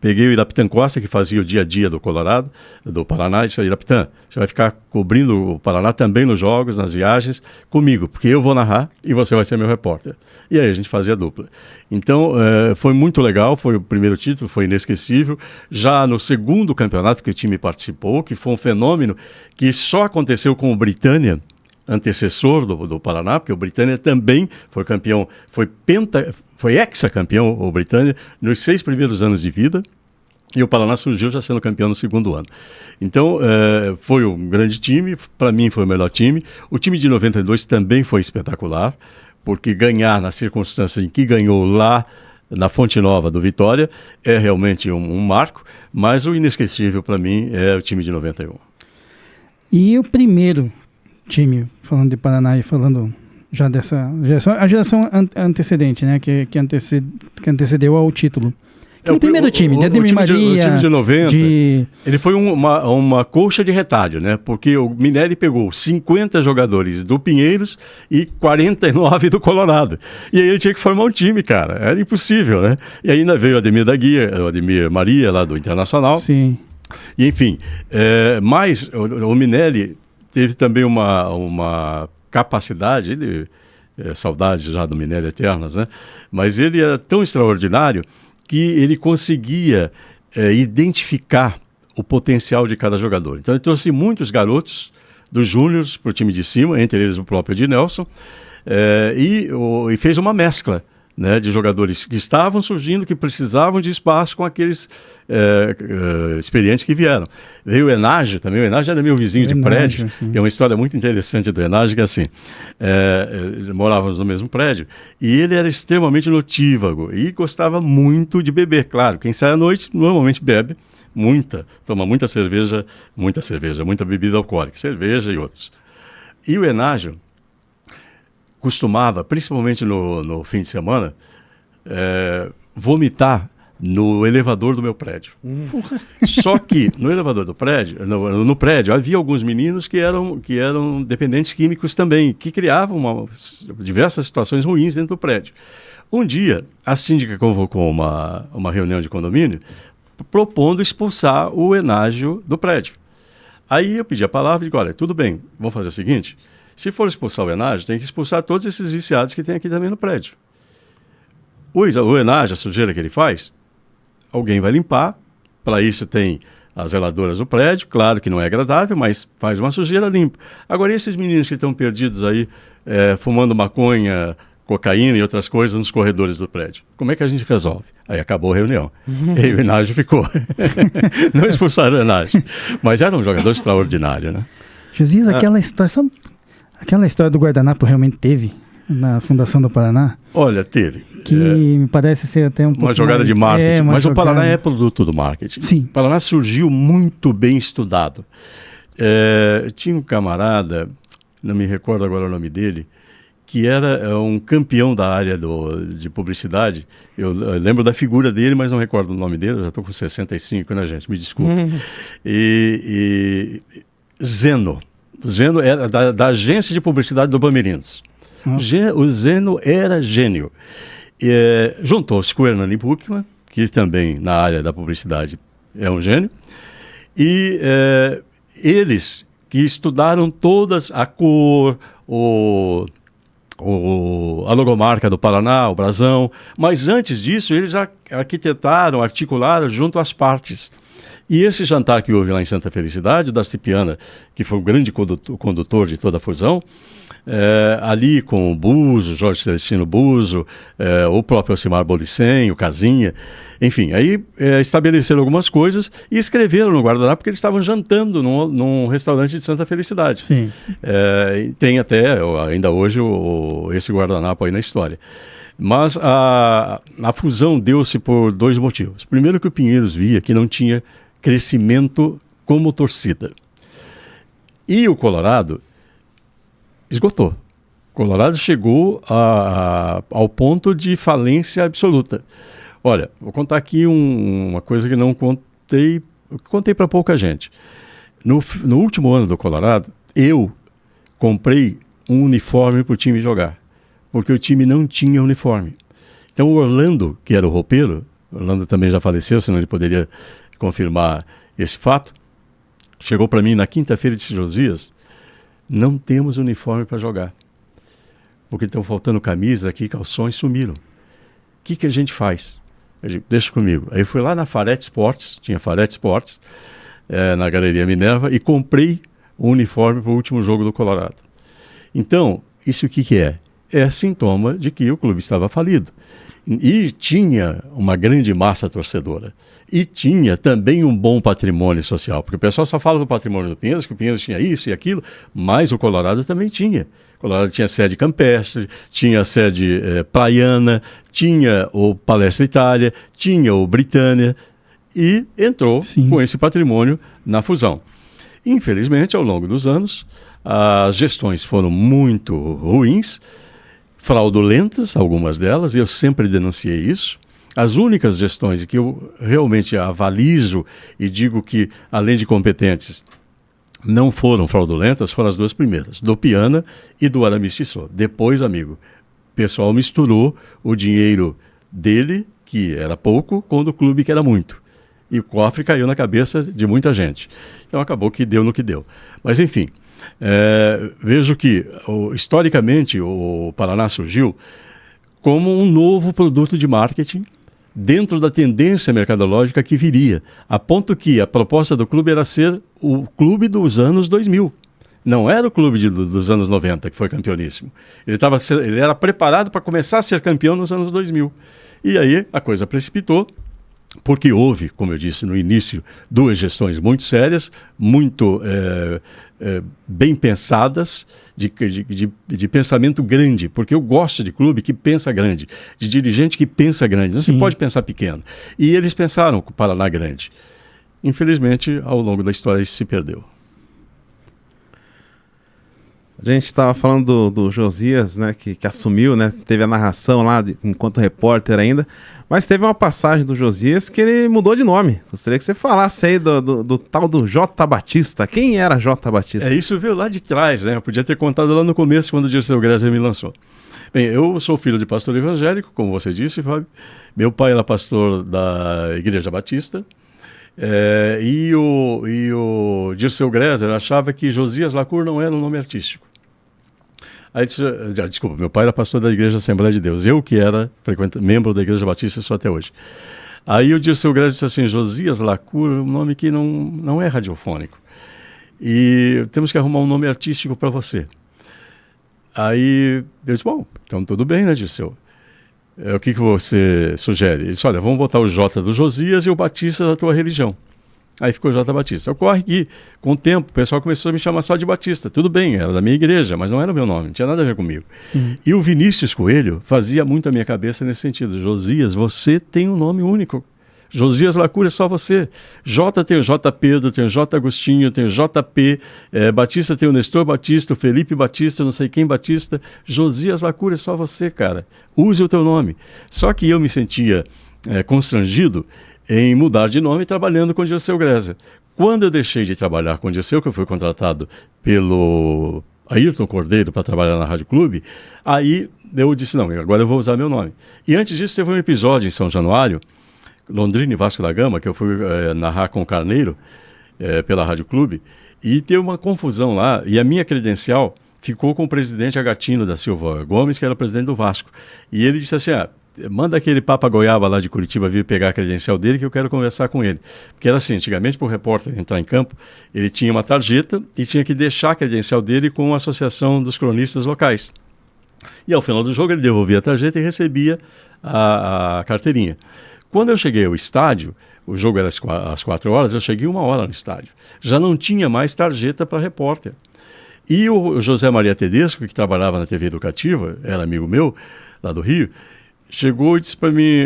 peguei o Irapitan Costa, que fazia o dia a dia do Colorado, do Paraná, e disse, Irapitan, você vai ficar cobrindo o Paraná também nos jogos, nas viagens, comigo, porque eu vou narrar e você vai ser meu repórter. E aí a gente fazia dupla. Então, foi muito legal, foi o primeiro título, foi inesquecível. Já no segundo campeonato que o time participou, que foi um fenômeno que só aconteceu com o Britânia, antecessor do Paraná, porque o Britânia também foi campeão, foi hexacampeão, o Britânia, nos 6 primeiros anos de vida, e o Paraná surgiu já sendo campeão no segundo ano. Então, foi um grande time, para mim foi o melhor time. O time de 92 também foi espetacular, porque ganhar na circunstância em que ganhou lá na Fonte Nova do Vitória é realmente um marco, mas o inesquecível para mim é o time de 91. E o primeiro time, falando de Paraná e falando já dessa geração antecedente, né, que antecedeu ao título. O primeiro time, de Ademir Maria... O time de 90, ele foi uma colcha de retalho, né? Porque o Minelli pegou 50 jogadores do Pinheiros e 49 do Colorado. E aí ele tinha que formar um time, cara. Era impossível, né? E ainda veio o Ademir da Guia, o Ademir Maria, lá do Internacional. Sim. E enfim, mas o Minelli teve também uma capacidade, saudades já do Minelli eternas, né? Mas ele era tão extraordinário que ele conseguia identificar o potencial de cada jogador. Então ele trouxe muitos garotos dos júniores para o time de cima, entre eles o próprio Ednelson, e fez uma mescla, né, de jogadores que estavam surgindo, que precisavam de espaço com aqueles experientes que vieram. Veio o Enage também, o Enage era meu vizinho de prédio, tem uma história muito interessante do Enage, que é assim, morávamos no mesmo prédio, e ele era extremamente notívago e gostava muito de beber, claro, quem sai à noite normalmente bebe, toma muita cerveja, muita bebida alcoólica, cerveja e outros. E o Enage costumava, principalmente no fim de semana, vomitar no elevador do meu prédio. Só que no elevador do prédio, no prédio, havia alguns meninos que eram dependentes químicos também, que criavam diversas situações ruins dentro do prédio. Um dia, a síndica convocou uma reunião de condomínio propondo expulsar o Enágio do prédio. Aí eu pedi a palavra e digo, olha, tudo bem, vamos fazer o seguinte, se for expulsar o Enágio, tem que expulsar todos esses viciados que tem aqui também no prédio. O Enágio, a sujeira que ele faz, alguém vai limpar, para isso tem as zeladoras do prédio, claro que não é agradável, mas faz uma sujeira, limpa. Agora, esses meninos que estão perdidos aí, fumando maconha, cocaína e outras coisas nos corredores do prédio, como é que a gente resolve? Aí acabou a reunião. E o Enágio ficou. Não expulsaram o Enágio. Mas era um jogador extraordinário, né? Josias, aquela história do guardanapo realmente teve na Fundação do Paraná? Olha, teve. Que me parece ser até um pouco uma jogada mais, de marketing. Mas jogada... o Paraná é produto do marketing. Sim. O Paraná surgiu muito bem estudado. Tinha um camarada, não me recordo agora o nome dele, que era um campeão da área de publicidade. Eu lembro da figura dele, mas não recordo o nome dele. Eu já estou com 65, né, gente? Me desculpe. Zeno. Zeno era da agência de publicidade do Bamerindos. O Zeno era gênio. Juntou-se com o Hernani Buchmann, que também na área da publicidade é um gênio, e eles que estudaram todas a cor, a logomarca do Paraná, o brasão, mas antes disso eles arquitetaram, articularam junto às partes. E esse jantar que houve lá em Santa Felicidade, da Cipiana, que foi um grande condutor de toda a fusão, ali com o Buzo, Jorge Celestino Buzo, o próprio Alcimar Bolicem, o Casinha, enfim, aí estabeleceram algumas coisas e escreveram no guardanapo porque eles estavam jantando num restaurante de Santa Felicidade. Sim. Tem até, ainda hoje, esse guardanapo aí na história. Mas a fusão deu-se por dois motivos. Primeiro que o Pinheiros via que não tinha crescimento como torcida. E o Colorado esgotou. O Colorado chegou ao ponto de falência absoluta. Olha, vou contar aqui uma coisa que não contei para pouca gente. No último ano do Colorado, eu comprei um uniforme para o time jogar, porque o time não tinha uniforme. Então o Orlando, que era o roupeiro, o Orlando também já faleceu, senão ele poderia confirmar esse fato, chegou para mim na quinta-feira e disse, Josias, não temos uniforme para jogar, porque estão faltando camisas aqui, calções sumiram. O que a gente faz? Eu digo, deixa comigo. Aí fui lá na Farete Sports, tinha Farete Sports, na Galeria Minerva, e comprei um uniforme para o último jogo do Colorado. Então, isso o que é? É sintoma de que o clube estava falido. E tinha uma grande massa torcedora. E tinha também um bom patrimônio social. Porque o pessoal só fala do patrimônio do Pinheiros, que o Pinheiros tinha isso e aquilo, mas o Colorado também tinha. O Colorado tinha sede campestre, tinha sede praiana, tinha o Palestra Itália, tinha o Britânia, e entrou com esse patrimônio na fusão. Infelizmente, ao longo dos anos, as gestões foram muito ruins, fraudulentas, algumas delas, e eu sempre denunciei isso. As únicas gestões que eu realmente avalizo e digo que, além de competentes, não foram fraudulentas, foram as duas primeiras, do Piana e do Aramis Tissot. Depois, amigo, o pessoal misturou o dinheiro dele, que era pouco, com o do clube, que era muito. E o cofre caiu na cabeça de muita gente. Então acabou que deu no que deu. Mas, enfim, vejo que, historicamente, o Paraná surgiu como um novo produto de marketing dentro da tendência mercadológica que viria, a ponto que a proposta do clube era ser o clube dos anos 2000. Não era o clube dos anos 90, que foi campeoníssimo. Ele era preparado para começar a ser campeão nos anos 2000. E aí a coisa precipitou, porque houve, como eu disse no início, duas gestões muito sérias, muito bem pensadas, de pensamento grande, porque eu gosto de clube que pensa grande, de dirigente que pensa grande, não se pode pensar pequeno. E eles pensaram com o Paraná grande. Infelizmente, ao longo da história, isso se perdeu. A gente estava falando do Josias, né, que assumiu, né, teve a narração lá enquanto repórter ainda, mas teve uma passagem do Josias que ele mudou de nome. Gostaria que você falasse aí do tal do J. Batista. Quem era J. Batista? Isso veio lá de trás, né? Eu podia ter contado lá no começo, quando o Dirceu Grésio me lançou. Bem, eu sou filho de pastor evangélico, como você disse, Fábio. Meu pai era pastor da Igreja Batista. E o Dirceu Greser achava que Josias Lacour não era um nome artístico. Aí disse, desculpa, meu pai era pastor da Igreja Assembleia de Deus. Eu que era membro da Igreja Batista só até hoje. Aí o Dirceu Greser disse assim, Josias Lacour é um nome que não é radiofônico. E temos que arrumar um nome artístico para você. Aí eu disse, bom, então tudo bem, né, Dirceu? O que você sugere? Ele disse, olha, vamos botar o J do Josias e o Batista da tua religião. Aí ficou J Batista. Ocorre que, com o tempo, o pessoal começou a me chamar só de Batista. Tudo bem, era da minha igreja, mas não era o meu nome, não tinha nada a ver comigo. Sim. E o Vinícius Coelho fazia muito a minha cabeça nesse sentido. Josias, você tem um nome único. Josias Lacour é só você. J tem o J Pedro, tem o J Agostinho, tem o JP, Batista tem o Nestor Batista, o Felipe Batista, não sei quem Batista. Josias Lacour é só você, cara. Use o teu nome. Só que eu me sentia constrangido em mudar de nome trabalhando com o Dirceu Greser. Quando eu deixei de trabalhar com o Dirceu, que eu fui contratado pelo Ayrton Cordeiro para trabalhar na Rádio Clube, aí eu disse, não, agora eu vou usar meu nome. E antes disso teve um episódio em São Januário, Londrina e Vasco da Gama, que eu fui narrar com o Carneiro pela Rádio Clube, e teve uma confusão lá, e a minha credencial ficou com o presidente Agatino da Silva Gomes, que era o presidente do Vasco. E ele disse assim, manda aquele Papa Goiaba lá de Curitiba vir pegar a credencial dele que eu quero conversar com ele. Porque era assim, antigamente para o repórter entrar em campo, ele tinha uma tarjeta e tinha que deixar a credencial dele com a Associação dos Cronistas Locais. E ao final do jogo ele devolvia a tarjeta e recebia a carteirinha. Quando eu cheguei ao estádio, o jogo era às 4 horas, eu cheguei 1 hora no estádio. Já não tinha mais tarjeta para repórter. E o José Maria Tedesco, que trabalhava na TV Educativa, era amigo meu, lá do Rio, chegou e disse para mim,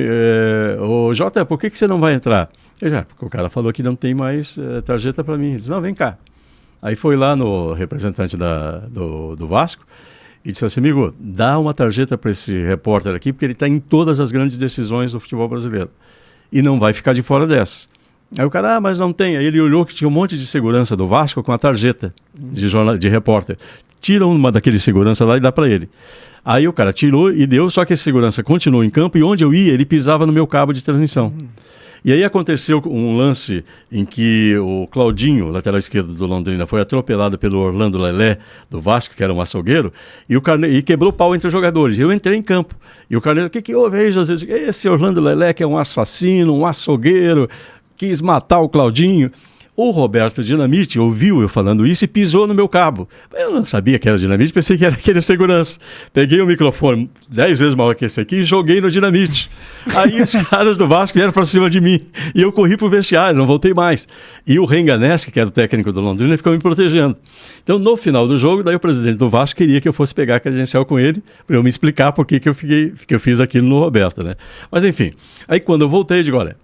ô Jota, por que você não vai entrar? Eu já, porque o cara falou que não tem mais tarjeta para mim. Ele disse, não, vem cá. Aí foi lá no representante do Vasco e disse assim, amigo, dá uma tarjeta para esse repórter aqui, porque ele está em todas as grandes decisões do futebol brasileiro. E não vai ficar de fora dessa. Aí o cara, mas não tem. Aí ele olhou que tinha um monte de segurança do Vasco com a tarjeta de repórter. Tira uma daqueles segurança lá e dá para ele. Aí o cara tirou e deu, só que esse segurança continuou em campo e onde eu ia, ele pisava no meu cabo de transmissão. E aí aconteceu um lance em que o Claudinho, lateral esquerdo do Londrina, foi atropelado pelo Orlando Lelé, do Vasco, que era um açougueiro, e quebrou pau entre os jogadores. Eu entrei em campo. E o Carneiro, o que houve aí, José? Esse Orlando Lelé, que é um assassino, um açougueiro, quis matar o Claudinho. O Roberto Dinamite ouviu eu falando isso e pisou no meu cabo. Eu não sabia que era o Dinamite, pensei que era aquele segurança. Peguei o microfone 10 vezes maior que esse aqui e joguei no Dinamite. Aí os caras do Vasco vieram para cima de mim. E eu corri para o vestiário, não voltei mais. E o Renganeschi, que era o técnico do Londrina, ficou me protegendo. Então, no final do jogo, daí o presidente do Vasco queria que eu fosse pegar a credencial com ele, para eu me explicar por que eu fiz aquilo no Roberto, né? Mas enfim, aí quando eu voltei, eu digo, olha,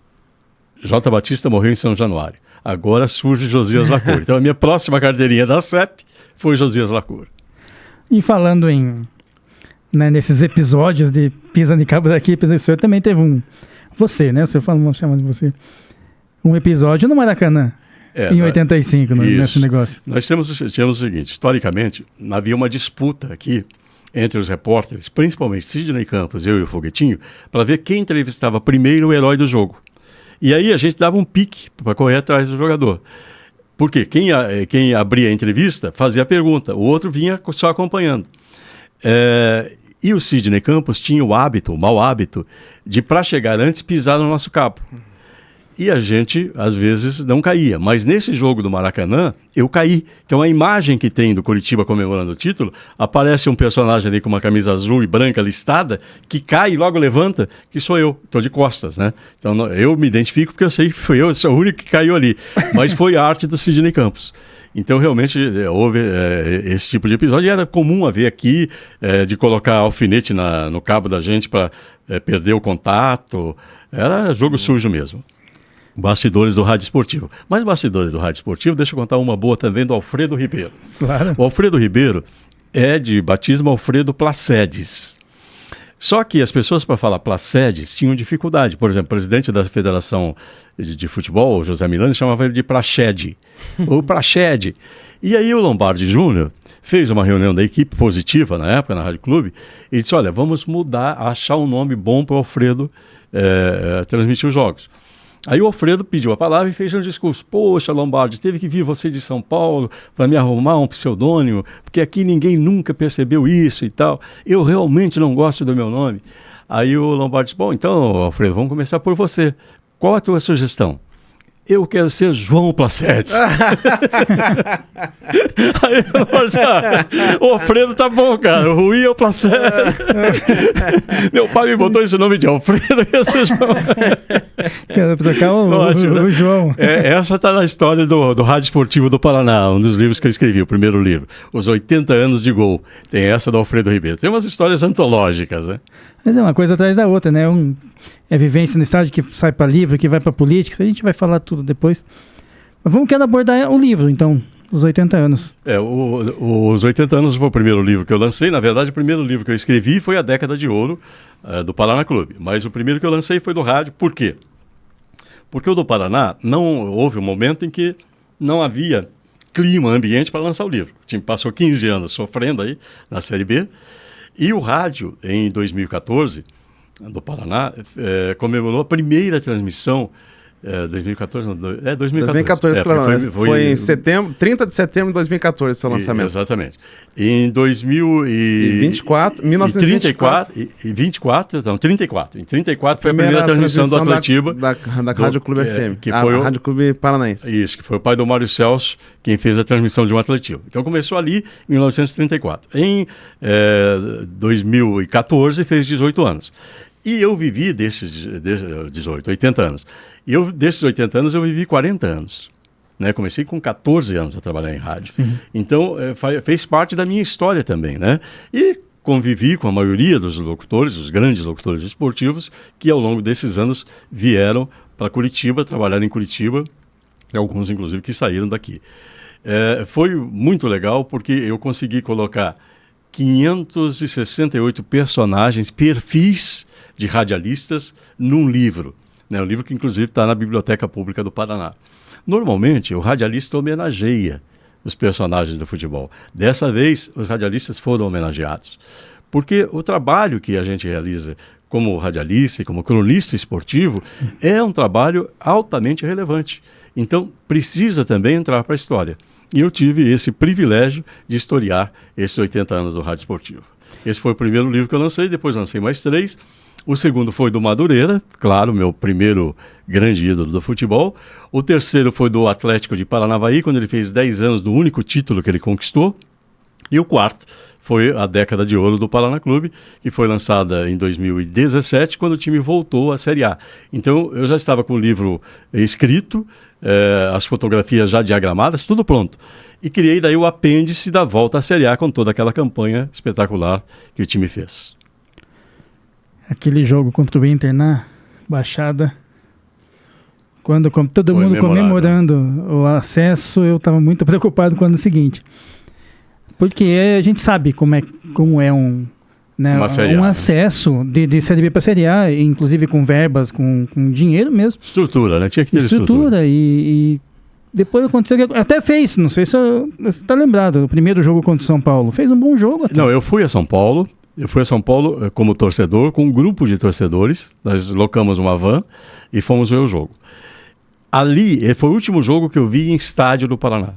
J. Batista morreu em São Januário. Agora surge Josias Lacour. Então a minha próxima carteirinha da CEP foi Josias Lacour. E falando nesses episódios de pisa de cabo daqui, pisa de senhor, também teve você, né? Você fala, vamos chamar de você. Um episódio no Maracanã, em 85, nesse negócio. Nós tínhamos o seguinte, historicamente, havia uma disputa aqui entre os repórteres, principalmente Sidney Campos, eu e o Foguetinho, para ver quem entrevistava primeiro o herói do jogo. E aí a gente dava um pique para correr atrás do jogador. Porque quem abria a entrevista fazia a pergunta, o outro vinha só acompanhando. E o Sidney Campos tinha o mau hábito, de para chegar antes pisar no nosso cabo. E a gente, às vezes, não caía. Mas nesse jogo do Maracanã, eu caí. Então a imagem que tem do Coritiba comemorando o título, aparece um personagem ali com uma camisa azul e branca listada, que cai e logo levanta, que sou eu. Estou de costas, né? Então eu me identifico porque eu sei que fui eu, sou o único que caiu ali. Mas foi a arte do Sidney Campos. Então realmente houve esse tipo de episódio. E era comum haver aqui de colocar alfinete no cabo da gente para perder o contato. Era jogo sujo mesmo. Bastidores do Rádio Esportivo. Mas bastidores do Rádio Esportivo, deixa eu contar uma boa também do Alfredo Ribeiro. Claro. O Alfredo Ribeiro é de batismo Alfredo Placedes. Só que as pessoas, para falar Praxedes, tinham dificuldade. Por exemplo, o presidente da Federação de Futebol, o José Milani, chamava ele de Praxede, ou Praxede. E aí o Lombardi Júnior fez uma reunião da equipe positiva, na época, na Rádio Clube, e disse, olha, vamos mudar, achar um nome bom para o Alfredo transmitir os jogos. Aí o Alfredo pediu a palavra e fez um discurso. Poxa, Lombardi, teve que vir você de São Paulo para me arrumar um pseudônimo, porque aqui ninguém nunca percebeu isso e tal. Eu realmente não gosto do meu nome. Aí o Lombardi disse, bom, então, Alfredo, vamos começar por você. Qual a tua sugestão? Eu quero ser João Praxedes. Aí o Lombardi disse, o Alfredo tá bom, cara. O Rui é o Praxedes. Meu pai me botou esse nome de Alfredo. Esse João. Quero trocar o João. Essa está na história do Rádio Esportivo do Paraná, um dos livros que eu escrevi, o primeiro livro. Os 80 anos de gol. Tem essa do Alfredo Ribeiro. Tem umas histórias antológicas, né? Mas é uma coisa atrás da outra, né? É vivência no estádio que sai para livro, que vai para política. A gente vai falar tudo depois. Mas vamos querer abordar o livro, então, os 80 anos. Os 80 anos foi o primeiro livro que eu lancei. Na verdade, o primeiro livro que eu escrevi foi A Década de Ouro, do Paraná Clube. Mas o primeiro que eu lancei foi do rádio. Por quê? Porque o do Paraná, não houve um momento em que não havia clima, ambiente para lançar o livro. O time passou 15 anos sofrendo aí na Série B. E o rádio, em 2014, do Paraná, comemorou a primeira transmissão. 2014, não, 2014, foi em setembro, 30 de setembro de 2014, seu lançamento. Exatamente. Em 1934, em 34 foi a primeira transmissão do Atletiba. Da Rádio Clube FM, que foi a Rádio Clube Paranaense. Isso, que foi o pai do Mário Celso, quem fez a transmissão de um Atletiba. Então começou ali em 1934. Em 2014 fez 18 anos. E eu vivi desses 80 anos. E desses 80 anos eu vivi 40 anos. Né? Comecei com 14 anos a trabalhar em rádio. Sim. Então fez parte da minha história também, né? E convivi com a maioria dos locutores, os grandes locutores esportivos, que ao longo desses anos vieram para Curitiba, trabalharam em Curitiba, e alguns inclusive que saíram daqui. Foi muito legal porque eu consegui colocar 568 personagens, perfis de radialistas num livro. Né? Um livro que inclusive está na Biblioteca Pública do Paraná. Normalmente o radialista homenageia os personagens do futebol. Dessa vez os radialistas foram homenageados. Porque o trabalho que a gente realiza como radialista e como cronista esportivo é um trabalho altamente relevante. Então precisa também entrar para a história. E eu tive esse privilégio de historiar esses 80 anos do Rádio Esportivo. Esse foi o primeiro livro que eu lancei, depois lancei mais 3. O segundo foi do Madureira, claro, meu primeiro grande ídolo do futebol. O terceiro foi do Atlético de Paranavaí, quando ele fez 10 anos do único título que ele conquistou. E o quarto foi A Década de Ouro do Paraná Clube, que foi lançada em 2017, quando o time voltou à Série A. Então, eu já estava com o livro escrito, as fotografias já diagramadas, tudo pronto. E criei daí o apêndice da volta à Série A, com toda aquela campanha espetacular que o time fez. Aquele jogo contra o Inter na Baixada, quando todo mundo comemorando o acesso, eu estava muito preocupado com o ano seguinte. Porque a gente sabe como é um acesso de Série B para Série A, inclusive com verbas, com dinheiro mesmo. Estrutura, né? Tinha que ter estrutura. E depois aconteceu que até fez, não sei se você está lembrado, o primeiro jogo contra o São Paulo. Fez um bom jogo até. Não, eu fui a São Paulo como torcedor, com um grupo de torcedores. Nós locamos uma van e fomos ver o jogo. Ali, foi o último jogo que eu vi em estádio do Paraná.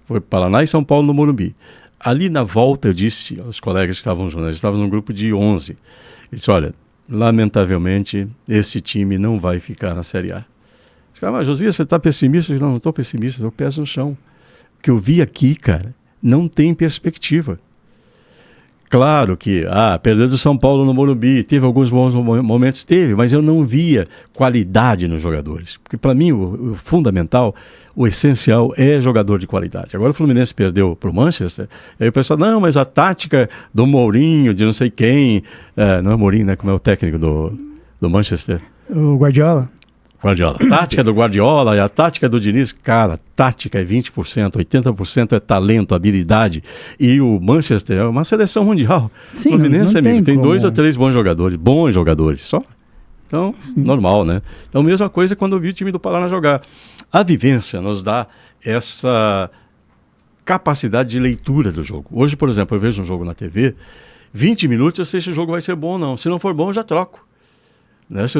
Foi Paraná e São Paulo no Morumbi. Ali na volta eu disse aos colegas que estavam juntos, nós estávamos num grupo de 11. Eu disse, olha, lamentavelmente esse time não vai ficar na Série A. Mas Josias, você está pessimista? Eu disse, não estou pessimista, estou pés no chão. O que eu vi aqui, cara, não tem perspectiva. Claro que, perder do São Paulo no Morumbi, teve alguns bons momentos, mas eu não via qualidade nos jogadores. Porque para mim o fundamental, o essencial é jogador de qualidade. Agora o Fluminense perdeu para o Manchester, aí o pessoal, não, mas a tática do Mourinho, de não sei quem, não é Mourinho, né, como é o técnico do Manchester? O Guardiola. Guardiola. A tática do Guardiola e a tática do Diniz, cara, tática é 20%, 80% é talento, habilidade. E o Manchester é uma seleção mundial. Sim, O Fluminense, não amigo, tem como. 2 ou 3 bons jogadores só. Então, normal, né? Então, mesma coisa quando eu vi o time do Paraná jogar. A vivência nos dá essa capacidade de leitura do jogo. Hoje, por exemplo, eu vejo um jogo na TV, 20 minutos eu sei se o jogo vai ser bom ou não. Se não for bom, eu já troco. Né? Se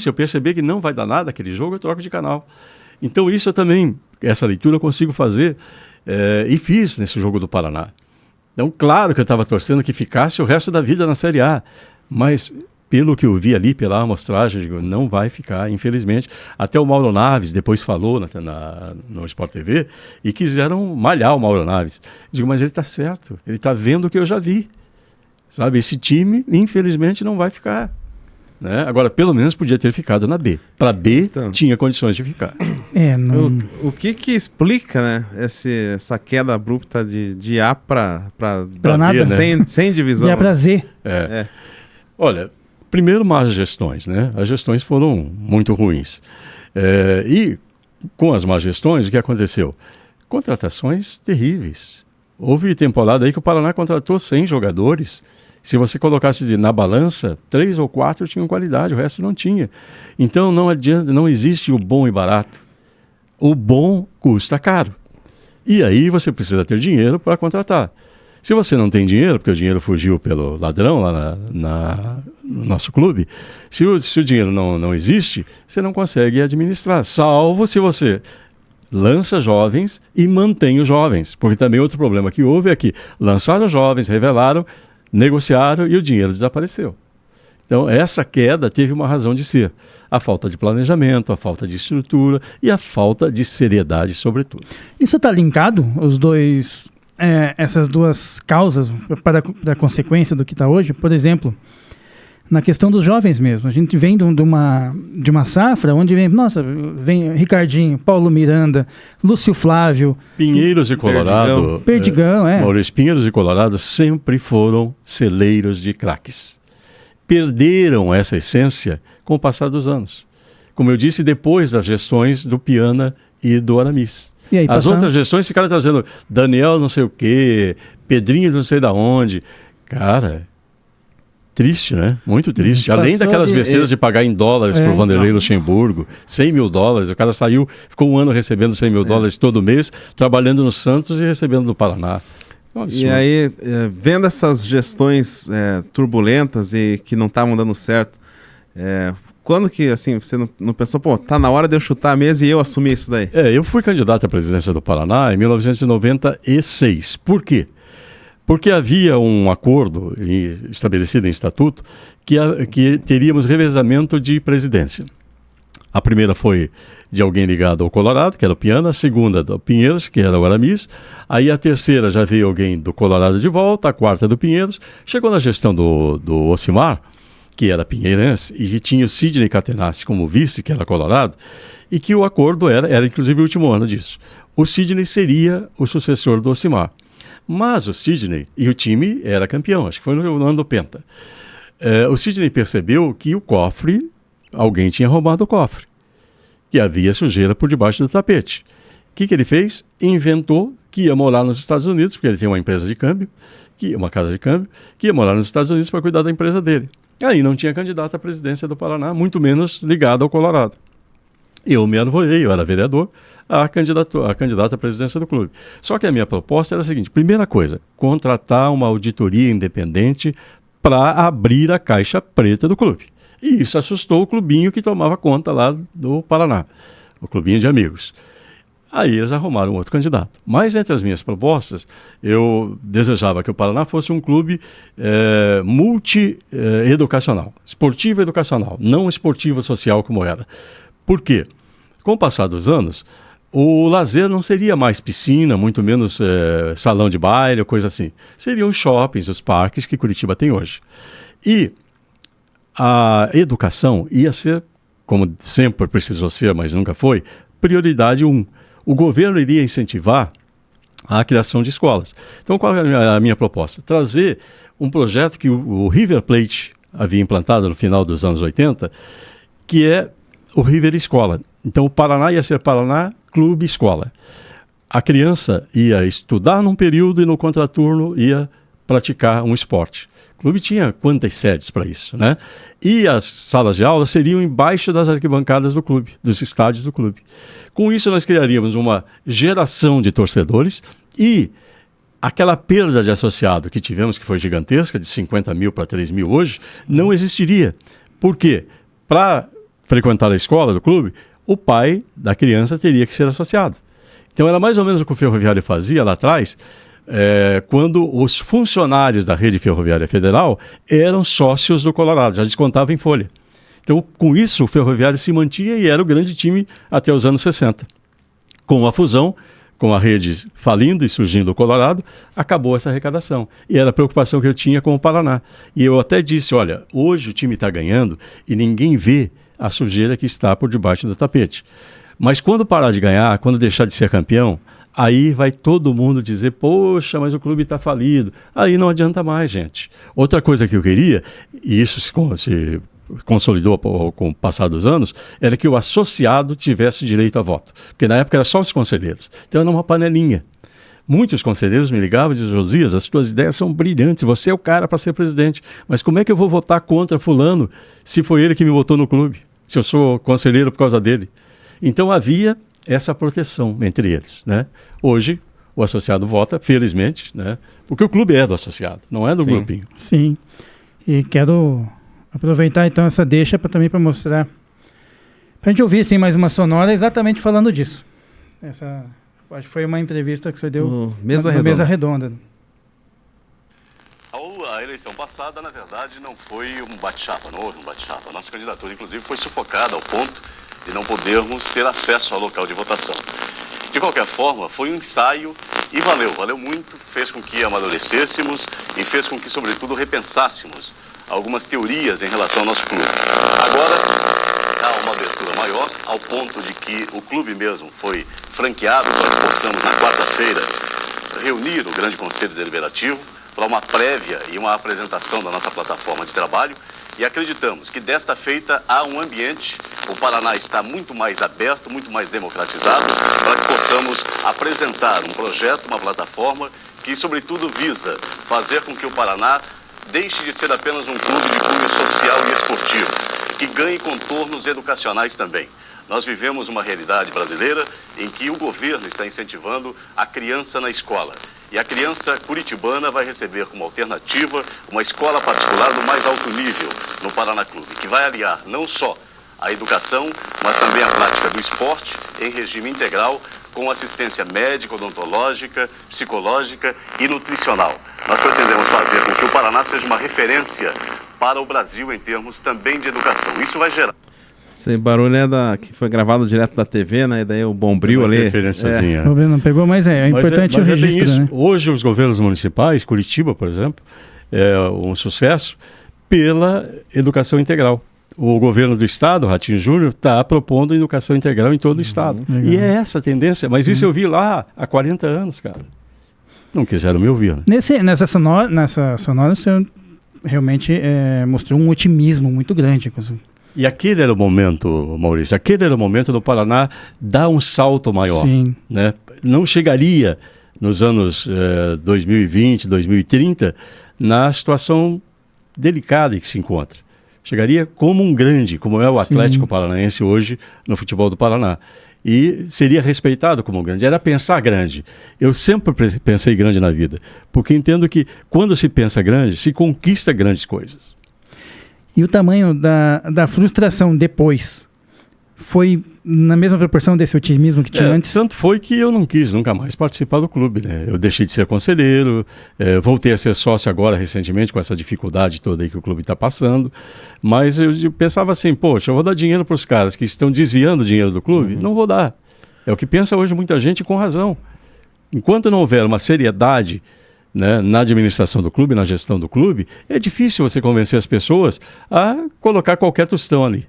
eu perceber que não vai dar nada aquele jogo, eu troco de canal. Então isso eu também, essa leitura eu consigo fazer e fiz nesse jogo do Paraná. Então claro que eu estava torcendo que ficasse o resto da vida na Série A, mas pelo que eu vi ali, pela amostragem, digo, não vai ficar, infelizmente. Até o Mauro Naves depois falou no Sport TV e quiseram malhar o Mauro Naves. Digo, mas ele está certo, ele está vendo o que eu já vi. Sabe, esse time, infelizmente, não vai ficar. Né? Agora, pelo menos podia ter ficado na B. Para B, Então, tinha condições de ficar. Não... O que explica, né, essa queda abrupta de A para nada, B, sem divisão? De A pra Z. Olha, primeiro, más gestões, né? As gestões foram muito ruins. E com as más gestões, o que aconteceu? Contratações terríveis. Houve temporada aí que o Paraná contratou 100 jogadores. Se você colocasse na balança, 3 ou 4 tinham qualidade, o resto não tinha. Então não adianta, não existe o bom e barato. O bom custa caro. E aí você precisa ter dinheiro para contratar. Se você não tem dinheiro, porque o dinheiro fugiu pelo ladrão lá no nosso clube, se o dinheiro não existe, você não consegue administrar, salvo se você lança jovens e mantém os jovens. Porque também outro problema que houve é que lançaram jovens, revelaram, negociaram e o dinheiro desapareceu. Então essa queda teve uma razão de ser. A falta de planejamento, a falta de estrutura e a falta de seriedade, sobretudo. Isso está linkado, essas duas causas para a consequência do que está hoje? Por exemplo, na questão dos jovens mesmo. A gente vem de uma safra onde vem Ricardinho, Paulo Miranda, Lúcio Flávio, Pinheiros e Colorado. Perdigão, Maurício, Pinheiros e Colorado sempre foram celeiros de craques. Perderam essa essência com o passar dos anos. Como eu disse, depois das gestões do Piana e do Aramis. E aí, as outras gestões ficaram trazendo Daniel não sei o quê, Pedrinho não sei da onde. Cara, triste, né? Muito triste. Além daquelas besteiras de pagar em dólares para o Vanderlei Luxemburgo, $100 mil. O cara saiu, ficou um ano recebendo $100 mil todo mês, trabalhando no Santos e recebendo no Paraná. E aí, vendo essas gestões turbulentas e que não estavam dando certo, quando que assim, você não pensou, tá na hora de eu chutar a mesa e eu assumir isso daí? Eu fui candidato à presidência do Paraná em 1996. Por quê? Porque havia um acordo estabelecido em estatuto que teríamos revezamento de presidência. A primeira foi de alguém ligado ao Colorado, que era o Piana, a segunda do Pinheiros, que era o Aramis, aí a terceira já veio alguém do Colorado de volta, a quarta do Pinheiros, chegou na gestão do Ocimar, que era pinheirense, e tinha o Sidney Catenassi como vice, que era Colorado, e que o acordo era inclusive o último ano disso. O Sidney seria o sucessor do Ocimar. Mas o Sidney, e o time era campeão, acho que foi no ano do Penta, o Sidney percebeu que o cofre, alguém tinha roubado o cofre, que havia sujeira por debaixo do tapete. O que ele fez? Inventou que ia morar nos Estados Unidos, porque ele tem uma empresa de câmbio, uma casa de câmbio, que ia morar nos Estados Unidos para cuidar da empresa dele. Aí não tinha candidato à presidência do Paraná, muito menos ligado ao Colorado. Eu me arvorei, eu era vereador, a candidata à presidência do clube. Só que a minha proposta era a seguinte: primeira coisa, contratar uma auditoria independente para abrir a caixa preta do clube. E isso assustou o clubinho que tomava conta lá do Paraná, o clubinho de amigos. Aí eles arrumaram outro candidato. Mas entre as minhas propostas, eu desejava que o Paraná fosse um clube multi-educacional, esportivo educacional, não esportivo social como era. Por quê? Com o passar dos anos, o lazer não seria mais piscina, muito menos salão de baile, coisa assim. Seriam os shoppings, os parques que Curitiba tem hoje. E a educação ia ser, como sempre precisou ser, mas nunca foi, prioridade 1. O governo iria incentivar a criação de escolas. Então, qual é a minha proposta? Trazer um projeto que o River Plate havia implantado no final dos anos 80, que é o River Escola. Então o Paraná ia ser Paraná Clube Escola. A criança ia estudar num período e no contraturno ia praticar um esporte. O clube tinha quantas sedes para isso, né? E as salas de aula seriam embaixo das arquibancadas do clube, dos estádios do clube. Com isso nós criaríamos uma geração de torcedores e aquela perda de associado que tivemos, que foi gigantesca, de 50 mil para 3 mil hoje, não existiria. Por quê? Para frequentar a escola do clube, o pai da criança teria que ser associado. Então era mais ou menos o que o Ferroviário fazia lá atrás, quando os funcionários da rede ferroviária federal eram sócios do Colorado, já descontavam em folha. Então, com isso, o Ferroviário se mantinha e era o grande time até os anos 60. Com a fusão, com a rede falindo e surgindo o Colorado, acabou essa arrecadação. E era a preocupação que eu tinha com o Paraná. E eu até disse, olha, hoje o time está ganhando e ninguém vê a sujeira que está por debaixo do tapete. Mas quando parar de ganhar, quando deixar de ser campeão, aí vai todo mundo dizer, poxa, mas o clube está falido. Aí não adianta mais, gente. Outra coisa que eu queria, e isso se consolidou com o passar dos anos, era que o associado tivesse direito a voto. Porque na época era só os conselheiros. Então era uma panelinha. Muitos conselheiros me ligavam e diziam, Josias, as tuas ideias são brilhantes, você é o cara para ser presidente. Mas como é que eu vou votar contra fulano se foi ele que me botou no clube? Se eu sou conselheiro por causa dele? Então havia essa proteção entre eles, né? Hoje o associado vota, felizmente, né? Porque o clube é do associado, não é do grupinho. Sim, e quero aproveitar então essa deixa também para mostrar, para a gente ouvir assim, mais uma sonora exatamente falando disso. Essa acho que foi uma entrevista que você deu no Mesa Redonda. A eleição passada, na verdade, não foi um bate-chapa, não houve um bate-chapa. A nossa candidatura, inclusive, foi sufocada ao ponto de não podermos ter acesso ao local de votação. De qualquer forma, foi um ensaio e valeu muito, fez com que amadurecêssemos e fez com que, sobretudo, repensássemos algumas teorias em relação ao nosso clube. Agora, há uma abertura maior, ao ponto de que o clube mesmo foi franqueado para que possamos, na quarta-feira, reunir o Grande Conselho Deliberativo para uma prévia e uma apresentação da nossa plataforma de trabalho. E acreditamos que desta feita há um ambiente, o Paraná está muito mais aberto, muito mais democratizado, para que possamos apresentar um projeto, uma plataforma que, sobretudo, visa fazer com que o Paraná deixe de ser apenas um clube de cunho social e esportivo, que ganhe contornos educacionais também. Nós vivemos uma realidade brasileira em que o governo está incentivando a criança na escola. E a criança curitibana vai receber como alternativa uma escola particular do mais alto nível no Paraná Clube, que vai aliar não só a educação, mas também a prática do esporte em regime integral, com assistência médica, odontológica, psicológica e nutricional. Nós pretendemos fazer com que o Paraná seja uma referência para o Brasil em termos também de educação. Isso vai gerar... Esse barulho é que foi gravado direto da TV, né? E daí o Bombril ali. Não pegou, mas é importante o registro, né? Hoje os governos municipais, Curitiba, por exemplo, é um sucesso pela educação integral. O governo do estado, Ratinho Júnior, está propondo educação integral em todo o estado. Legal. E é essa a tendência. Mas isso eu vi lá há 40 anos, cara. Não quiseram me ouvir, né? Nessa sonora, o senhor realmente mostrou um otimismo muito grande. E aquele era o momento, Maurício, aquele era o momento do Paraná dar um salto maior. Sim. Né? Não chegaria nos anos 2020, 2030, na situação delicada em que se encontra. Chegaria como um grande, como é o Atlético Paranaense hoje no futebol do Paraná. E seria respeitado como um grande. Era pensar grande. Eu sempre pensei grande na vida, porque entendo que quando se pensa grande, se conquista grandes coisas. E o tamanho da frustração depois foi na mesma proporção desse otimismo que tinha antes? Tanto foi que eu não quis nunca mais participar do clube, né? Eu deixei de ser conselheiro, voltei a ser sócio agora recentemente com essa dificuldade toda aí que o clube está passando, mas eu pensava assim, poxa, eu vou dar dinheiro para os caras que estão desviando o dinheiro do clube? Não vou dar. É o que pensa hoje muita gente com razão. Enquanto não houver uma seriedade, né, na administração do clube, na gestão do clube, é difícil você convencer as pessoas a colocar qualquer tostão ali.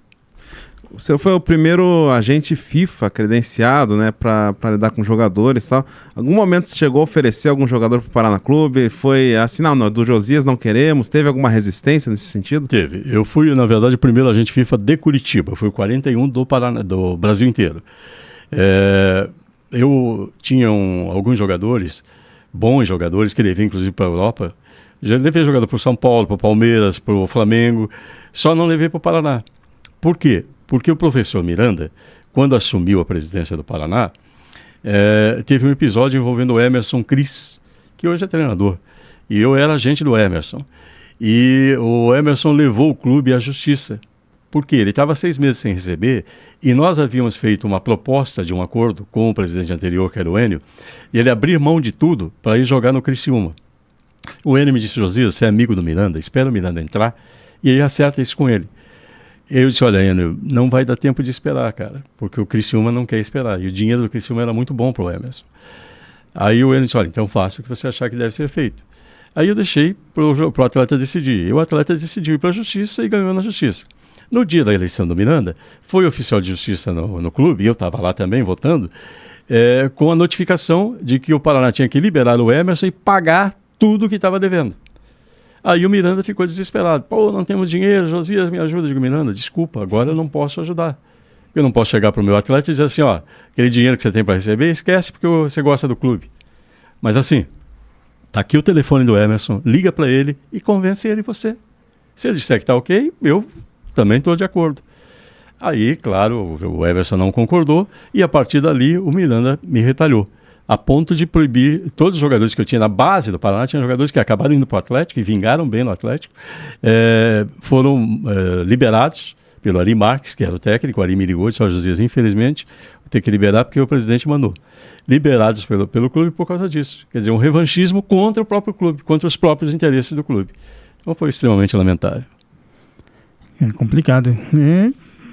O senhor foi o primeiro agente FIFA credenciado, né, para lidar com jogadores e tal. Algum momento você chegou a oferecer algum jogador para o Paraná Clube? Foi assim, não, do Josias não queremos? Teve alguma resistência nesse sentido? Teve. Eu fui, na verdade, o primeiro agente FIFA de Curitiba. Fui o 41 do Brasil inteiro. Eu tinha alguns jogadores, bons jogadores, que levei inclusive para a Europa. Já levei jogador para o São Paulo, para o Palmeiras, para o Flamengo. Só não levei para o Paraná. Por quê? Porque o professor Miranda, quando assumiu a presidência do Paraná, teve um episódio envolvendo o Emerson Cris, que hoje é treinador. E eu era agente do Emerson. E o Emerson levou o clube à justiça. Por quê? Ele estava 6 meses sem receber e nós havíamos feito uma proposta de um acordo com o presidente anterior, que era o Enio, e ele abrir mão de tudo para ir jogar no Criciúma. O Enio me disse: Josias, você é amigo do Miranda, espera o Miranda entrar e aí acerta isso com ele. Eu disse: olha, Enio, não vai dar tempo de esperar, cara, porque o Criciúma não quer esperar. E o dinheiro do Criciúma era muito bom para o Emerson. Aí o Enio disse: olha, então faça o que você achar que deve ser feito. Aí eu deixei para o atleta decidir. E o atleta decidiu ir para a justiça e ganhou na justiça. No dia da eleição do Miranda, foi oficial de justiça no clube, e eu estava lá também votando, com a notificação de que o Paraná tinha que liberar o Emerson e pagar tudo que estava devendo. Aí o Miranda ficou desesperado. Pô, não temos dinheiro, Josias, me ajuda. Eu digo: Miranda, desculpa, agora eu não posso ajudar. Eu não posso chegar para o meu atleta e dizer assim: ó, aquele dinheiro que você tem para receber, esquece porque você gosta do clube. Mas assim, tá aqui o telefone do Emerson, liga para ele e convence ele você. Se ele disser que tá ok, eu também estou de acordo. Aí, claro, o Emerson não concordou e a partir dali o Miranda me retalhou, a ponto de proibir todos os jogadores que eu tinha na base do Paraná. Tinha jogadores que acabaram indo para o Atlético e vingaram bem no Atlético, foram liberados pelo Ari Marques, que era o técnico. O Ari me ligou e disse: Josias, infelizmente vou ter que liberar porque o presidente mandou. Liberados pelo clube por causa disso. Quer dizer, um revanchismo contra o próprio clube, contra os próprios interesses do clube. Então foi extremamente lamentável. É complicado.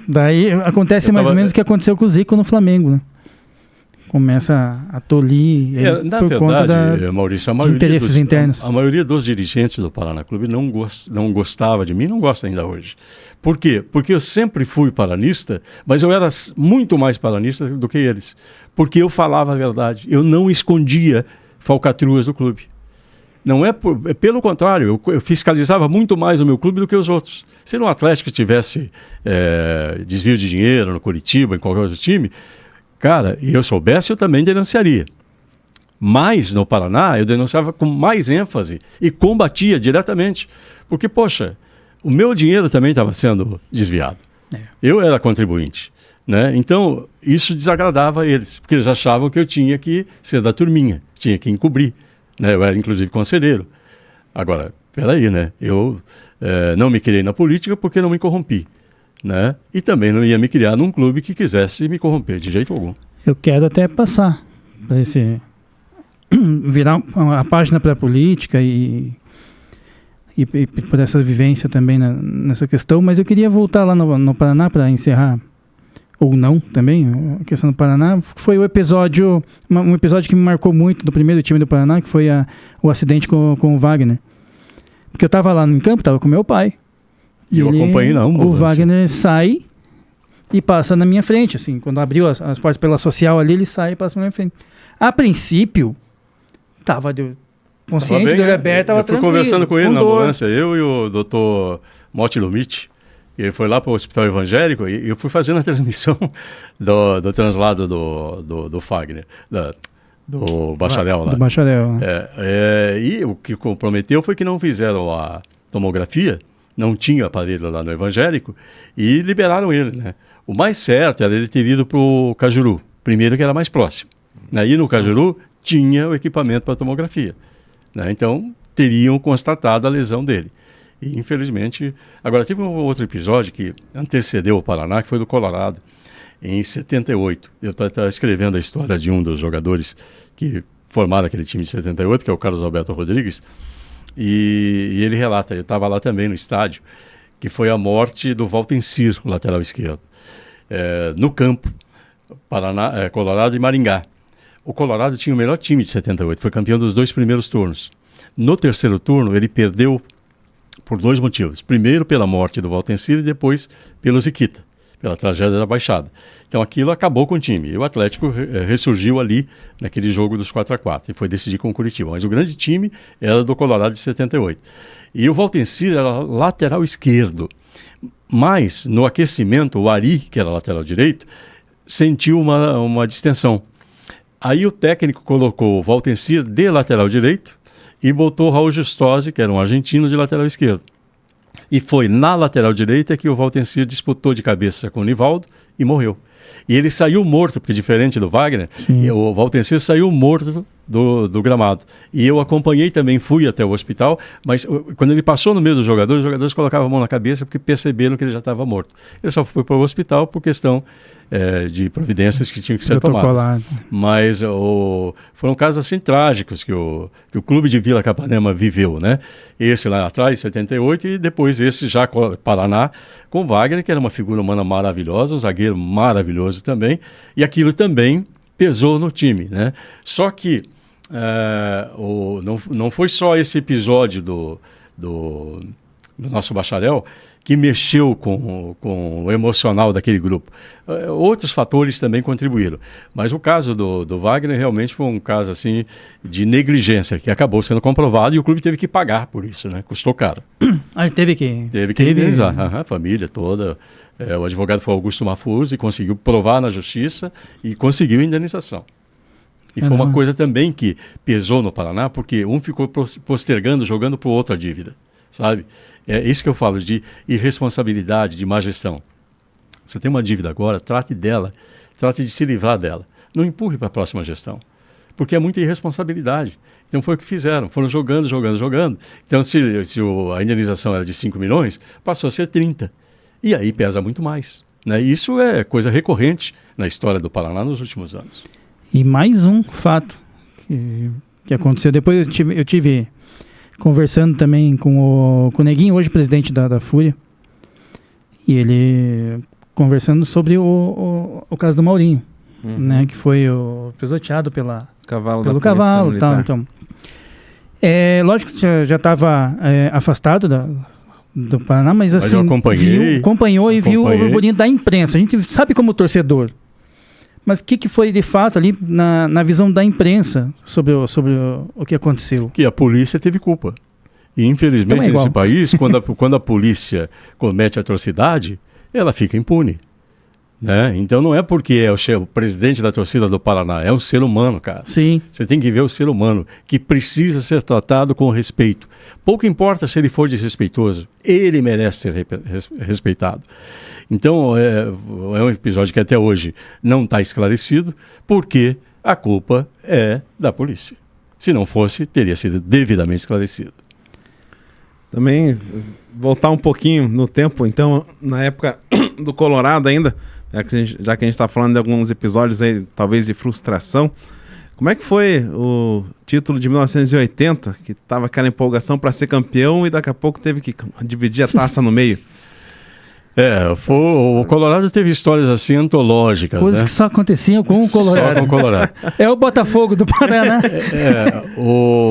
Daí acontece mais ou menos o que aconteceu com o Zico no Flamengo, né? Começa a tolir na por verdade, conta Maurício, de interesses internos. A maioria dos dirigentes do Paraná Clube não gostava de mim, não gosta ainda hoje. Por quê? Porque eu sempre fui paranista, mas eu era muito mais paranista do que eles. Porque eu falava a verdade. Eu não escondia falcatruas do clube. Não pelo contrário, eu fiscalizava muito mais o meu clube do que os outros. Se no Atlético tivesse desvio de dinheiro, no Curitiba, em qualquer outro time, cara, e eu soubesse, eu também denunciaria. Mas no Paraná, eu denunciava com mais ênfase e combatia diretamente. Porque, poxa, o meu dinheiro também estava sendo desviado. Eu era contribuinte, né? Então, isso desagradava a eles, porque eles achavam que eu tinha que ser da turminha, tinha que encobrir. Né? Eu era, inclusive, conselheiro. Agora, peraí, né? Eu não me criei na política porque não me corrompi. Né? E também não ia me criar num clube que quisesse me corromper, de jeito algum. Eu quero até passar para esse virar a página para a política e por essa vivência também nessa questão, mas eu queria voltar lá no Paraná para encerrar, ou não também, a questão do Paraná. Foi um episódio que me marcou muito do primeiro time do Paraná, que foi o acidente com o Wagner. Porque eu estava lá no campo, estava com meu pai. E eu acompanhei o Wagner sai e passa na minha frente, assim, quando abriu as portas pela social ali, ele sai e passa na minha frente. A princípio, tava consciente, de olho aberto, tava tranquilo. Eu fui conversando com ele na ambulância, eu e o doutor Motti Lumite, ele foi lá para o hospital evangélico e eu fui fazendo a transmissão do translado do Fagner, do bacharel lá. Do bacharel. E o que comprometeu foi que não fizeram a tomografia, não tinha aparelho lá no evangélico, e liberaram ele, né? O mais certo era ele ter ido para o Cajuru, primeiro, que era mais próximo. Aí no Cajuru tinha o equipamento para tomografia, né? Então teriam constatado a lesão dele. E infelizmente... Agora, teve um outro episódio que antecedeu o Paraná, que foi do Colorado, em 78. Eu estava escrevendo a história de um dos jogadores que formaram aquele time de 78, que é o Carlos Alberto Rodrigues. E ele relata, eu estava lá também no estádio, que foi a morte do Valtencir, o lateral esquerdo, no campo, Colorado e Maringá. O Colorado tinha o melhor time de 78, foi campeão dos 2 primeiros turnos. No terceiro turno, ele perdeu por 2 motivos. Primeiro, pela morte do Valtencir, e depois pelo Ziquita, pela tragédia da Baixada. Então aquilo acabou com o time. E o Atlético ressurgiu ali naquele jogo dos 4-4 e foi decidir com o Curitiba. Mas o grande time era do Colorado de 78. E o Waltencir era lateral esquerdo. Mas no aquecimento, o Ari, que era lateral direito, sentiu uma distensão. Aí o técnico colocou o Waltencir de lateral direito e botou o Raul Justosi, que era um argentino, de lateral esquerdo. E foi na lateral direita que o Waltencir disputou de cabeça com o Nivaldo e morreu. E ele saiu morto, porque diferente do Wagner, o Waltencir saiu morto do gramado. E eu acompanhei também, fui até o hospital, mas quando ele passou no meio dos jogadores, os jogadores colocavam a mão na cabeça porque perceberam que ele já estava morto. Ele só foi para o hospital por questão de providências que tinham que ser tomadas. Mas foram casos assim trágicos que o clube de Vila Capanema viveu, né? Esse lá atrás, em 78, e depois esse já Paraná, com Wagner, que era uma figura humana maravilhosa, um zagueiro maravilhoso também, e aquilo também pesou no time, né? Só que não foi só esse episódio do nosso bacharel que mexeu com o emocional daquele grupo. Outros fatores também contribuíram. Mas o caso do Wagner realmente foi um caso assim, de negligência, que acabou sendo comprovado e o clube teve que pagar por isso, né? Custou caro. Teve que indenizar. A família toda. O advogado foi Augusto Mafuz e conseguiu provar na justiça e conseguiu a indenização. E foi uma coisa também que pesou no Paraná, porque um ficou postergando, jogando para o outro a dívida, sabe? É isso que eu falo de irresponsabilidade, de má gestão. Você tem uma dívida agora, trate dela, trate de se livrar dela. Não empurre para a próxima gestão, porque é muita irresponsabilidade. Então foi o que fizeram, foram jogando. Então se a indenização era de 5 milhões, passou a ser 30. E aí pesa muito mais, né? E isso é coisa recorrente na história do Paraná nos últimos anos. E mais um fato que aconteceu. Depois eu tive conversando também com o Neguinho, hoje presidente da Fúria, e conversando sobre o caso do Maurinho, né, que foi pisoteado pelo cavalo e tal. Então, lógico que já estava afastado do Paraná, mas assim, acompanhou e viu o burburinho da imprensa. A gente sabe como torcedor. Mas o que foi de fato ali na visão da imprensa sobre o que aconteceu? Que a polícia teve culpa. E infelizmente nesse país, quando a polícia comete atrocidade, ela fica impune. Né? Então não é porque é o presidente da torcida do Paraná, é um ser humano, cara. Sim. Você tem que ver o ser humano que precisa ser tratado com respeito. Pouco importa se ele for desrespeitoso, ele merece ser respeitado. Então é um episódio que até hoje não está esclarecido, porque a culpa é da polícia. Se não fosse, teria sido devidamente esclarecido. Também voltar um pouquinho no tempo, então, na época do Colorado ainda, já que a gente está falando de alguns episódios aí, talvez de frustração, como é que foi o título de 1980, que estava aquela empolgação para ser campeão e daqui a pouco teve que dividir a taça no meio? O Colorado teve histórias assim antológicas. Coisas, né? Que só aconteciam com o Colorado. Só com o Colorado. É o Botafogo do Paraná.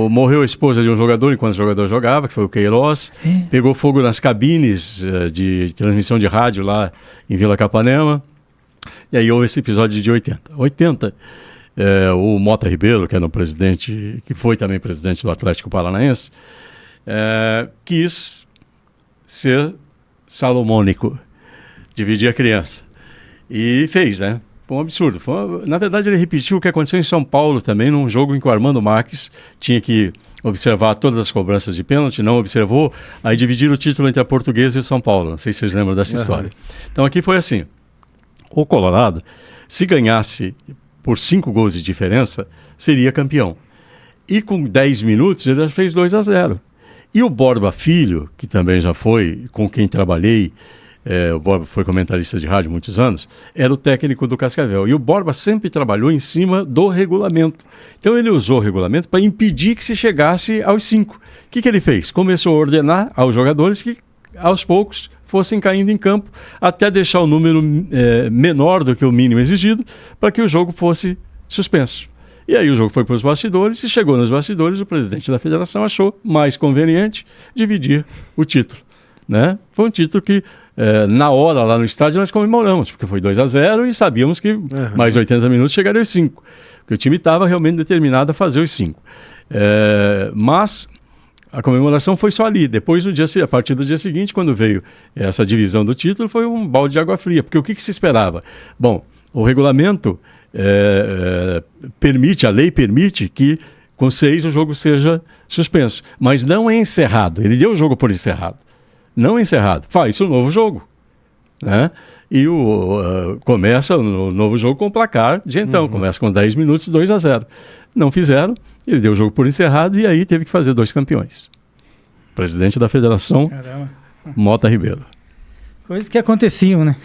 Morreu a esposa de um jogador enquanto o jogador jogava, que foi o Queiroz. Pegou fogo nas cabines de transmissão de rádio lá em Vila Capanema. E aí houve esse episódio de 80. O Mota Ribeiro, que era um presidente, que foi também presidente do Atlético Paranaense, quis ser salomônico, dividir a criança. E fez, né? Foi um absurdo. Na verdade, ele repetiu o que aconteceu em São Paulo também, num jogo em que o Armando Marques tinha que observar todas as cobranças de pênalti, não observou, aí dividiram o título entre a Portuguesa e o São Paulo. Não sei se vocês lembram dessa história. Então aqui foi assim, o Colorado, se ganhasse por 5 gols de diferença, seria campeão. E com 10 minutos, ele já fez 2-0. E o Borba Filho, que também já foi, com quem trabalhei, o Borba foi comentarista de rádio há muitos anos, era o técnico do Cascavel. E o Borba sempre trabalhou em cima do regulamento. Então ele usou o regulamento para impedir que se chegasse aos 5. O que ele fez? Começou a ordenar aos jogadores que, aos poucos, fossem caindo em campo, até deixar o número menor do que o mínimo exigido, para que o jogo fosse suspenso. E aí o jogo foi para os bastidores, e chegou nos bastidores, o presidente da federação achou mais conveniente dividir o título. né? Foi um título que, na hora, lá no estádio, nós comemoramos, porque foi 2-0 e sabíamos que mais 80 minutos chegaria os 5. Porque o time estava realmente determinado a fazer os 5. Mas a comemoração foi só ali. Depois, a partir do dia seguinte, quando veio essa divisão do título, foi um balde de água fria. Porque o que se esperava? Bom, o regulamento a lei permite que com 6 o jogo seja suspenso. Mas não é encerrado. Ele deu o jogo por encerrado. Não é encerrado. Faz-se um novo jogo. Né? E começa o novo jogo com o placar de então. Começa com 10 minutos, 2-0. Não fizeram. Ele deu o jogo por encerrado e aí teve que fazer 2 campeões. Presidente da federação, Caramba. Mota Ribeiro. Coisas que aconteciam, né?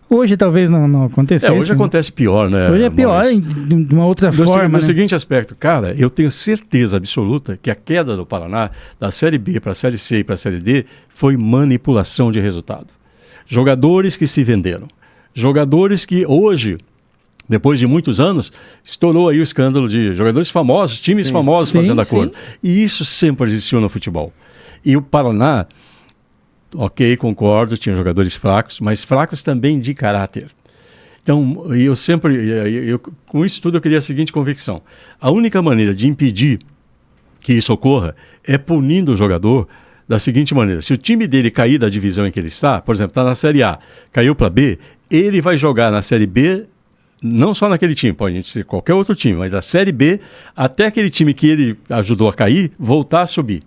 Hoje talvez não acontecesse. Hoje acontece pior, né? Hoje é pior, de uma outra forma. No seguinte aspecto, cara, eu tenho certeza absoluta que a queda do Paraná, da Série B para a Série C e para a Série D, foi manipulação de resultado. Jogadores que se venderam. Jogadores que hoje, depois de muitos anos, estourou aí o escândalo de jogadores famosos, times famosos fazendo acordo. E isso sempre existiu no futebol. E o Paraná... Ok, concordo, tinha jogadores fracos, mas fracos também de caráter. Então, com isso tudo eu queria a seguinte convicção. A única maneira de impedir que isso ocorra é punindo o jogador da seguinte maneira. Se o time dele cair da divisão em que ele está, por exemplo, está na Série A, caiu para B, ele vai jogar na Série B, não só naquele time, pode ser qualquer outro time, mas na Série B, até aquele time que ele ajudou a cair, voltar a subir.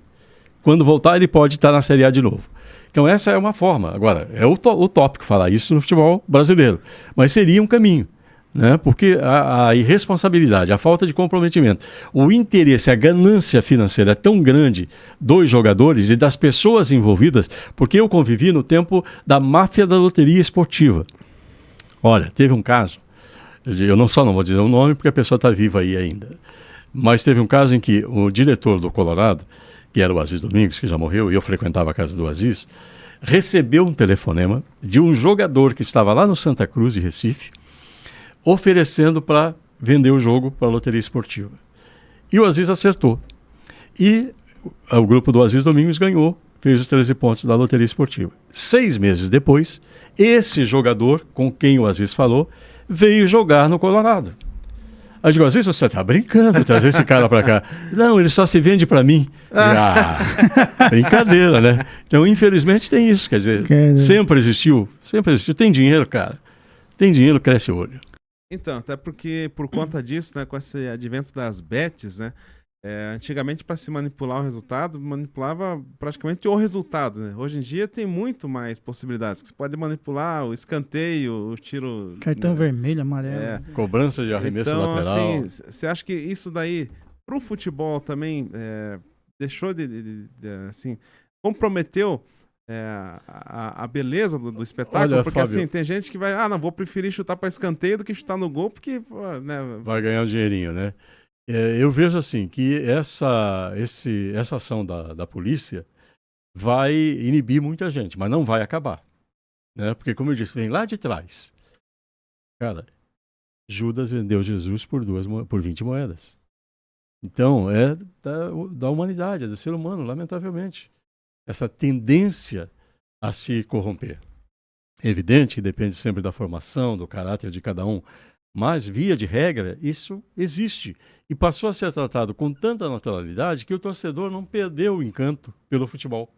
Quando voltar, ele pode estar na Série A de novo. Então essa é uma forma. Agora, é utópico falar isso no futebol brasileiro, mas seria um caminho, né? Porque a irresponsabilidade, a falta de comprometimento, o interesse, a ganância financeira é tão grande dos jogadores e das pessoas envolvidas, porque eu convivi no tempo da máfia da loteria esportiva. Olha, teve um caso, eu não vou dizer o nome porque a pessoa está viva aí ainda, mas teve um caso em que o diretor do Colorado, que era o Aziz Domingos, que já morreu, e eu frequentava a casa do Aziz, recebeu um telefonema de um jogador que estava lá no Santa Cruz, de Recife, oferecendo para vender o jogo para a loteria esportiva. E o Aziz acertou. E o grupo do Aziz Domingos ganhou, fez os 13 pontos da loteria esportiva. 6 meses depois, esse jogador, com quem o Aziz falou, veio jogar no Colorado. Aí eu digo, Aziz, você está brincando, trazer esse cara para cá. Não, ele só se vende para mim. Brincadeira, né? Então, infelizmente, tem isso. Quer dizer, sempre existiu. Tem dinheiro, cara. Tem dinheiro, cresce o olho. Então, até porque, por conta disso, né, com esse advento das bets, né, antigamente, para se manipular o resultado, manipulava praticamente o resultado, né? Hoje em dia tem muito mais possibilidades. Você pode manipular o escanteio, o tiro... Cartão vermelho, amarelo. Cobrança de arremesso lateral. Assim, você acha que isso daí, para o futebol também, deixou assim, comprometeu a beleza do espetáculo? Olha, porque, Fábio, assim, tem gente que vai, não, vou preferir chutar para escanteio do que chutar no gol, porque... né, vai ganhar um dinheirinho, né? Eu vejo assim que essa ação da polícia vai inibir muita gente, mas não vai acabar, né? Porque, como eu disse, vem lá de trás. Cara, Judas vendeu Jesus por 20 moedas. Então, é da humanidade, é do ser humano, lamentavelmente. Essa tendência a se corromper. É evidente que depende sempre da formação, do caráter de cada um, mas, via de regra, isso existe. E passou a ser tratado com tanta naturalidade que o torcedor não perdeu o encanto pelo futebol.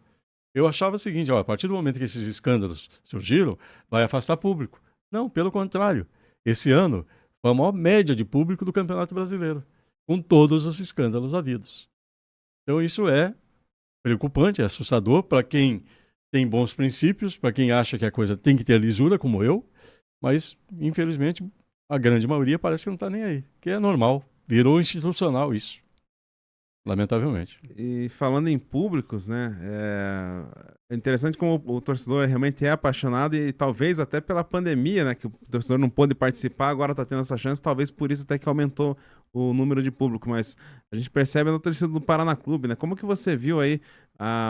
Eu achava o seguinte, a partir do momento que esses escândalos surgiram, vai afastar público. Não, pelo contrário. Esse ano foi a maior média de público do Campeonato Brasileiro, com todos os escândalos havidos. Então isso é preocupante, é assustador para quem tem bons princípios, para quem acha que a coisa tem que ter lisura, como eu, mas, infelizmente, a grande maioria parece que não está nem aí, que é normal, virou institucional isso, lamentavelmente. E falando em públicos, né, é interessante como o torcedor realmente é apaixonado e talvez até pela pandemia, né, que o torcedor não pôde participar, agora está tendo essa chance, talvez por isso até que aumentou o número de público, mas a gente percebe na torcida do Paraná Clube, né, como que você viu aí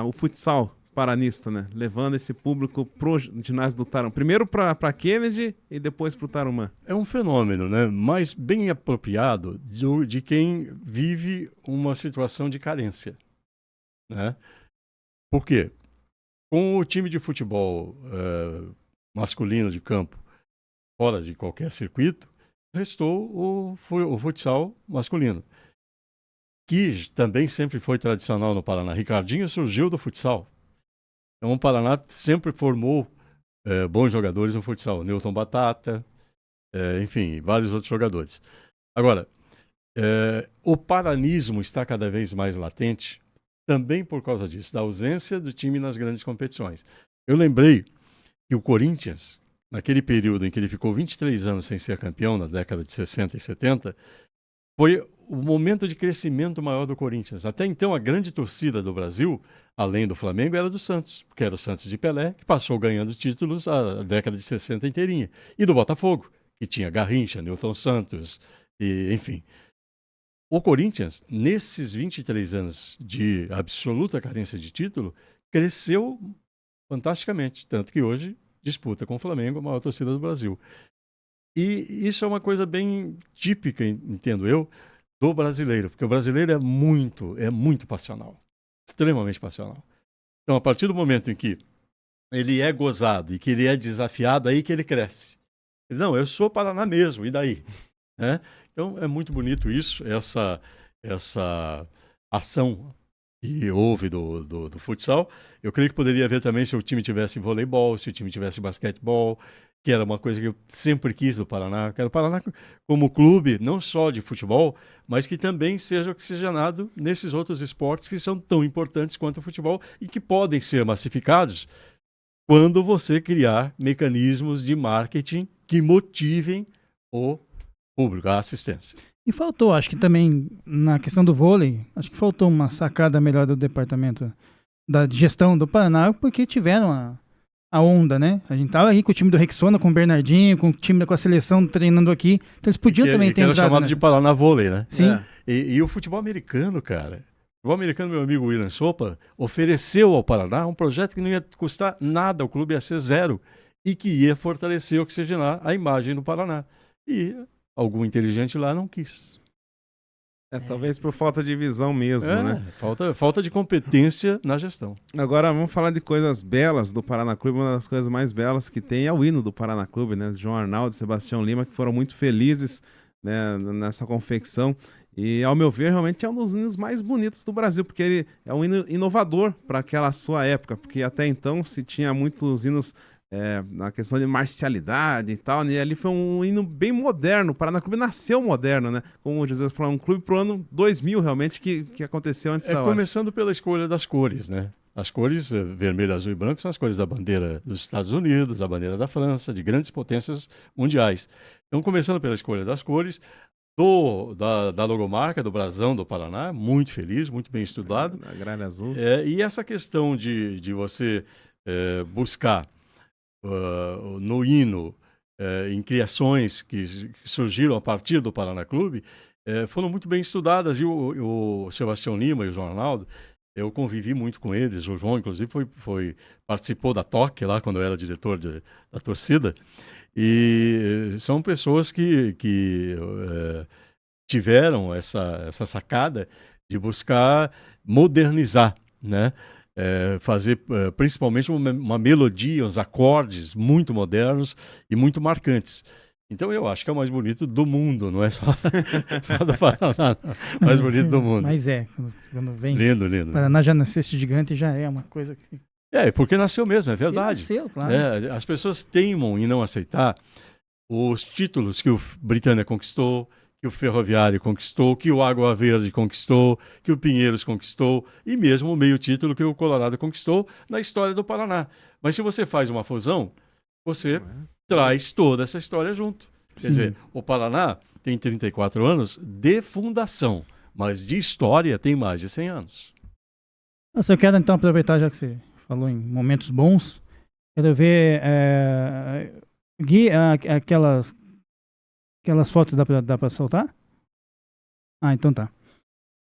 o futsal paranista, né, levando esse público pro ginásio do Tarumã, primeiro para Kennedy e depois para o Tarumã? É um fenômeno, né, mas bem apropriado de quem vive uma situação de carência, né? Por quê? Com o time de futebol masculino de campo fora de qualquer circuito, restou o futsal masculino, que também sempre foi tradicional no Paraná. Ricardinho surgiu do futsal. Então o Paraná sempre formou bons jogadores no futsal. Newton Batata, enfim, vários outros jogadores. Agora, o paranismo está cada vez mais latente, também por causa disso, da ausência do time nas grandes competições. Eu lembrei que o Corinthians, naquele período em que ele ficou 23 anos sem ser campeão, na década de 60 e 70, foi o momento de crescimento maior do Corinthians. Até então, a grande torcida do Brasil, além do Flamengo, era do Santos, porque era o Santos de Pelé, que passou ganhando títulos a década de 60 inteirinha. E do Botafogo, que tinha Garrincha, Newton Santos, e, enfim. O Corinthians, nesses 23 anos de absoluta carência de título, cresceu fantasticamente, tanto que hoje disputa com o Flamengo a maior torcida do Brasil. E isso é uma coisa bem típica, entendo eu, do brasileiro, porque o brasileiro é muito passional, extremamente passional. Então, a partir do momento em que ele é gozado e que ele é desafiado, aí que ele cresce. Não, eu sou Paraná mesmo, e daí? Então, é muito bonito isso, essa ação que houve do futsal. Eu creio que poderia haver também se o time tivesse voleibol, se o time tivesse basquetebol, que era uma coisa que eu sempre quis do Paraná. Quero o Paraná como clube, não só de futebol, mas que também seja oxigenado nesses outros esportes que são tão importantes quanto o futebol e que podem ser massificados quando você criar mecanismos de marketing que motivem o público, a assistência. E faltou, acho que também, na questão do vôlei, acho que faltou uma sacada melhor do departamento da gestão do Paraná, porque tiveram a onda, né? A gente tava aí com o time do Rexona, com o Bernardinho, com o time com a seleção treinando aqui, então eles podiam também ter entrado. Era chamado nessa. de Paraná Vôlei, né? Sim. E o futebol americano, cara. O futebol americano, meu amigo William Sopa, ofereceu ao Paraná um projeto que não ia custar nada, o clube ia ser zero, e que ia fortalecer e oxigenar a imagem do Paraná. E algum inteligente lá não quis. Talvez por falta de visão mesmo, né? Falta de competência na gestão. Agora vamos falar de coisas belas do Paraná Clube. Uma das coisas mais belas que tem é o hino do Paraná Clube, né? João Arnaldo e Sebastião Lima, que foram muito felizes, né, nessa confecção. E, ao meu ver, realmente é um dos hinos mais bonitos do Brasil, porque ele é um hino inovador para aquela sua época, porque até então se tinha muitos hinos na questão de marcialidade e tal, né? E ali foi um hino bem moderno. O Paraná Clube nasceu moderno, né? Como o José falou, um clube pro ano 2000, realmente, que aconteceu antes da hora. Começando pela escolha das cores, né? As cores vermelho, azul e branco são as cores da bandeira dos Estados Unidos, da bandeira da França, de grandes potências mundiais. Então, começando pela escolha das cores, da logomarca, do brasão do Paraná, muito feliz, muito bem estudado. A gralha azul. E essa questão de você buscar no hino, em criações que surgiram a partir do Paraná Clube, foram muito bem estudadas. E o Sebastião Lima e o João Arnaldo, eu convivi muito com eles. O João, inclusive, participou da TOC lá, quando eu era diretor da torcida. E são pessoas que tiveram essa sacada de buscar modernizar, né? Fazer principalmente uma melodia, uns acordes muito modernos e muito marcantes. Então eu acho que é o mais bonito do mundo, não é só do Paraná, o mais bonito do mundo. Mas quando vem. Lindo, lindo. Paraná já nasceu gigante, já é uma coisa que. Porque nasceu mesmo, é verdade. Nasceu, claro. As pessoas teimam em não aceitar os títulos que o Britânia conquistou, que o Ferroviário conquistou, que o Água Verde conquistou, que o Pinheiros conquistou, e mesmo o meio título que o Colorado conquistou na história do Paraná. Mas se você faz uma fusão, você traz toda essa história junto. Quer dizer, o Paraná tem 34 anos de fundação, mas de história tem mais de 100 anos. Eu quero então aproveitar, já que você falou em momentos bons, quero ver Gui, aquelas fotos dá pra soltar? Então tá.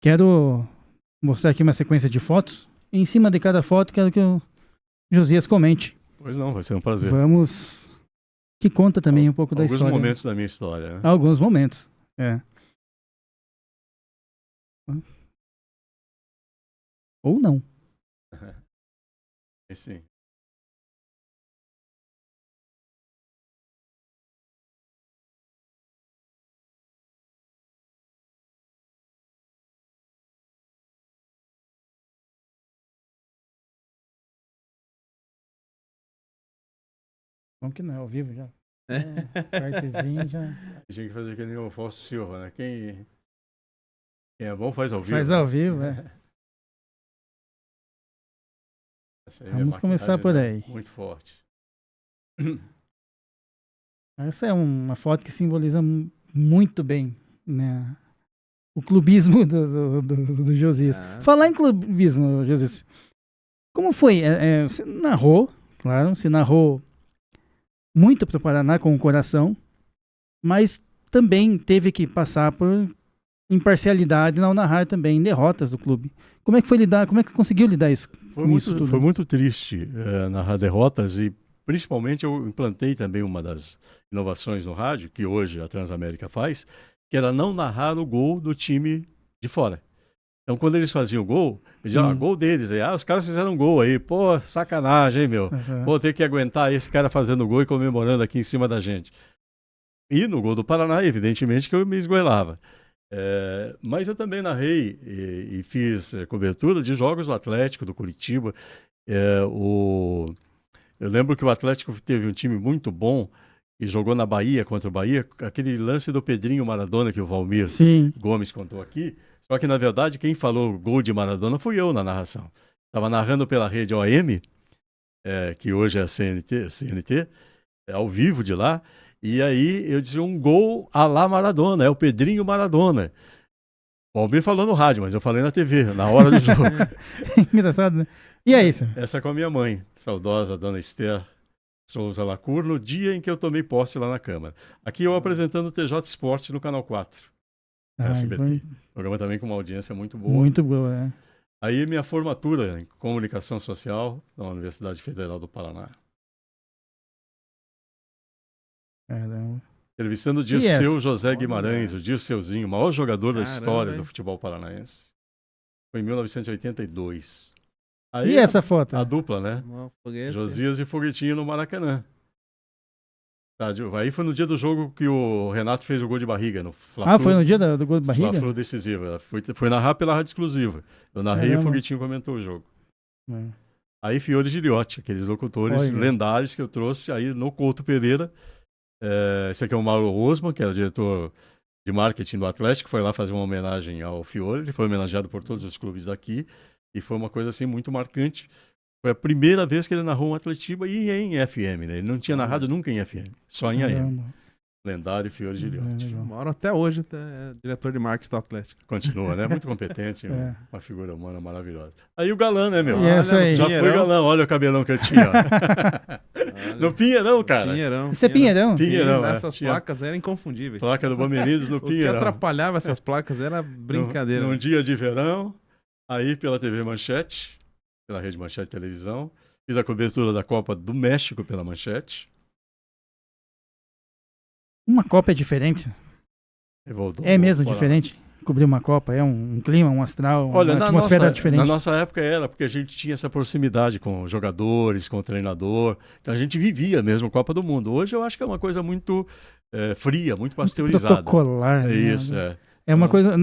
Quero mostrar aqui uma sequência de fotos. E em cima de cada foto, quero que o Josias comente. Pois não, vai ser um prazer. Vamos. Que conta também um pouco da história. Alguns momentos da minha história. Né? Alguns momentos. Ou não. Sim. Como que não é ao vivo já? Partezinho já. Tinha que fazer que nem o Fausto Silva, né? Quem é bom faz ao vivo. Faz ao vivo, é. Essa aí Vamos é começar por aí. Muito forte. Essa é uma foto que simboliza muito bem, né, o clubismo do Josias. Falar em clubismo, Josias, como foi? Você narrou, claro, você narrou muito para o Paraná com o coração, mas também teve que passar por imparcialidade ao narrar também derrotas do clube. Como é que foi lidar? Como é que conseguiu lidar isso? Foi muito triste narrar derrotas e principalmente eu implantei também uma das inovações no rádio, que hoje a Transamérica faz, que era não narrar o gol do time de fora. Então, quando eles faziam o gol, eles diziam, gol deles. Aí, os caras fizeram um gol aí. Pô, sacanagem, hein, meu? Vou ter que aguentar esse cara fazendo gol e comemorando aqui em cima da gente. E no gol do Paraná, evidentemente, que eu me esgoelava. Mas eu também narrei e fiz cobertura de jogos do Atlético, do Curitiba. Eu lembro que o Atlético teve um time muito bom e jogou na Bahia contra o Bahia. Aquele lance do Pedrinho Maradona que o Valmir Gomes contou aqui. Só que, na verdade, quem falou gol de Maradona fui eu na narração. Estava narrando pela rede OM, que hoje é a CNT, ao vivo de lá. E aí eu disse um gol à la Maradona, é o Pedrinho Maradona. O Almir falou no rádio, mas eu falei na TV, na hora do jogo. Engraçado, né? E é isso. Essa é com a minha mãe, saudosa dona Esther Souza Lacour, no dia em que eu tomei posse lá na Câmara. Aqui eu apresentando o TJ Esporte no Canal 4. SBT. Programa também com uma audiência muito boa. Muito boa, é. Aí minha formatura em comunicação social na Universidade Federal do Paraná. Caramba. Entrevistando o Dirceu José Guimarães, o Dirceuzinho, o maior jogador da história do futebol paranaense. Foi em 1982. Aí e essa foto? A dupla, né? Josias e Foguetinho no Maracanã. Aí foi no dia do jogo que o Renato fez o gol de barriga. No Fla-Flu. Foi no dia do gol de barriga? Fla-Flu decisivo. Foi narrar pela rádio exclusiva. Eu narrei e o Foguetinho comentou o jogo. Aí Fiore Giliotti, aqueles locutores lendários que eu trouxe aí no Couto Pereira. Esse aqui é o Mauro Osman, que era diretor de marketing do Atlético, foi lá fazer uma homenagem ao Fiore. Ele foi homenageado por todos os clubes daqui. E foi uma coisa assim muito marcante. Foi a primeira vez que ele narrou um Atletiba e em FM, né? Ele não tinha narrado nunca em FM, só em AM. Lendário Fiore Giliotti. Moro até hoje, é diretor de marketing do Atlético. Continua, né? Muito competente, uma figura humana maravilhosa. Aí o galã, né, meu? Já foi galã, olha o cabelão que eu tinha. No Pinheirão, cara. Pinheirão. Isso é Pinheirão? Pinheirão, essas placas eram inconfundíveis. Placa do Bamenides no Pinheirão. O que atrapalhava essas placas era brincadeira. Num dia de verão, aí pela TV Manchete, pela Rede Manchete Televisão, fiz a cobertura da Copa do México pela Manchete. Uma Copa é diferente? É mesmo diferente? Cobrir uma Copa é um clima, um astral, uma atmosfera diferente? Na nossa época era, porque a gente tinha essa proximidade com os jogadores, com o treinador. Então a gente vivia mesmo a Copa do Mundo. Hoje eu acho que é uma coisa muito fria, muito pasteurizada. Protocolar. Isso, É uma coisa,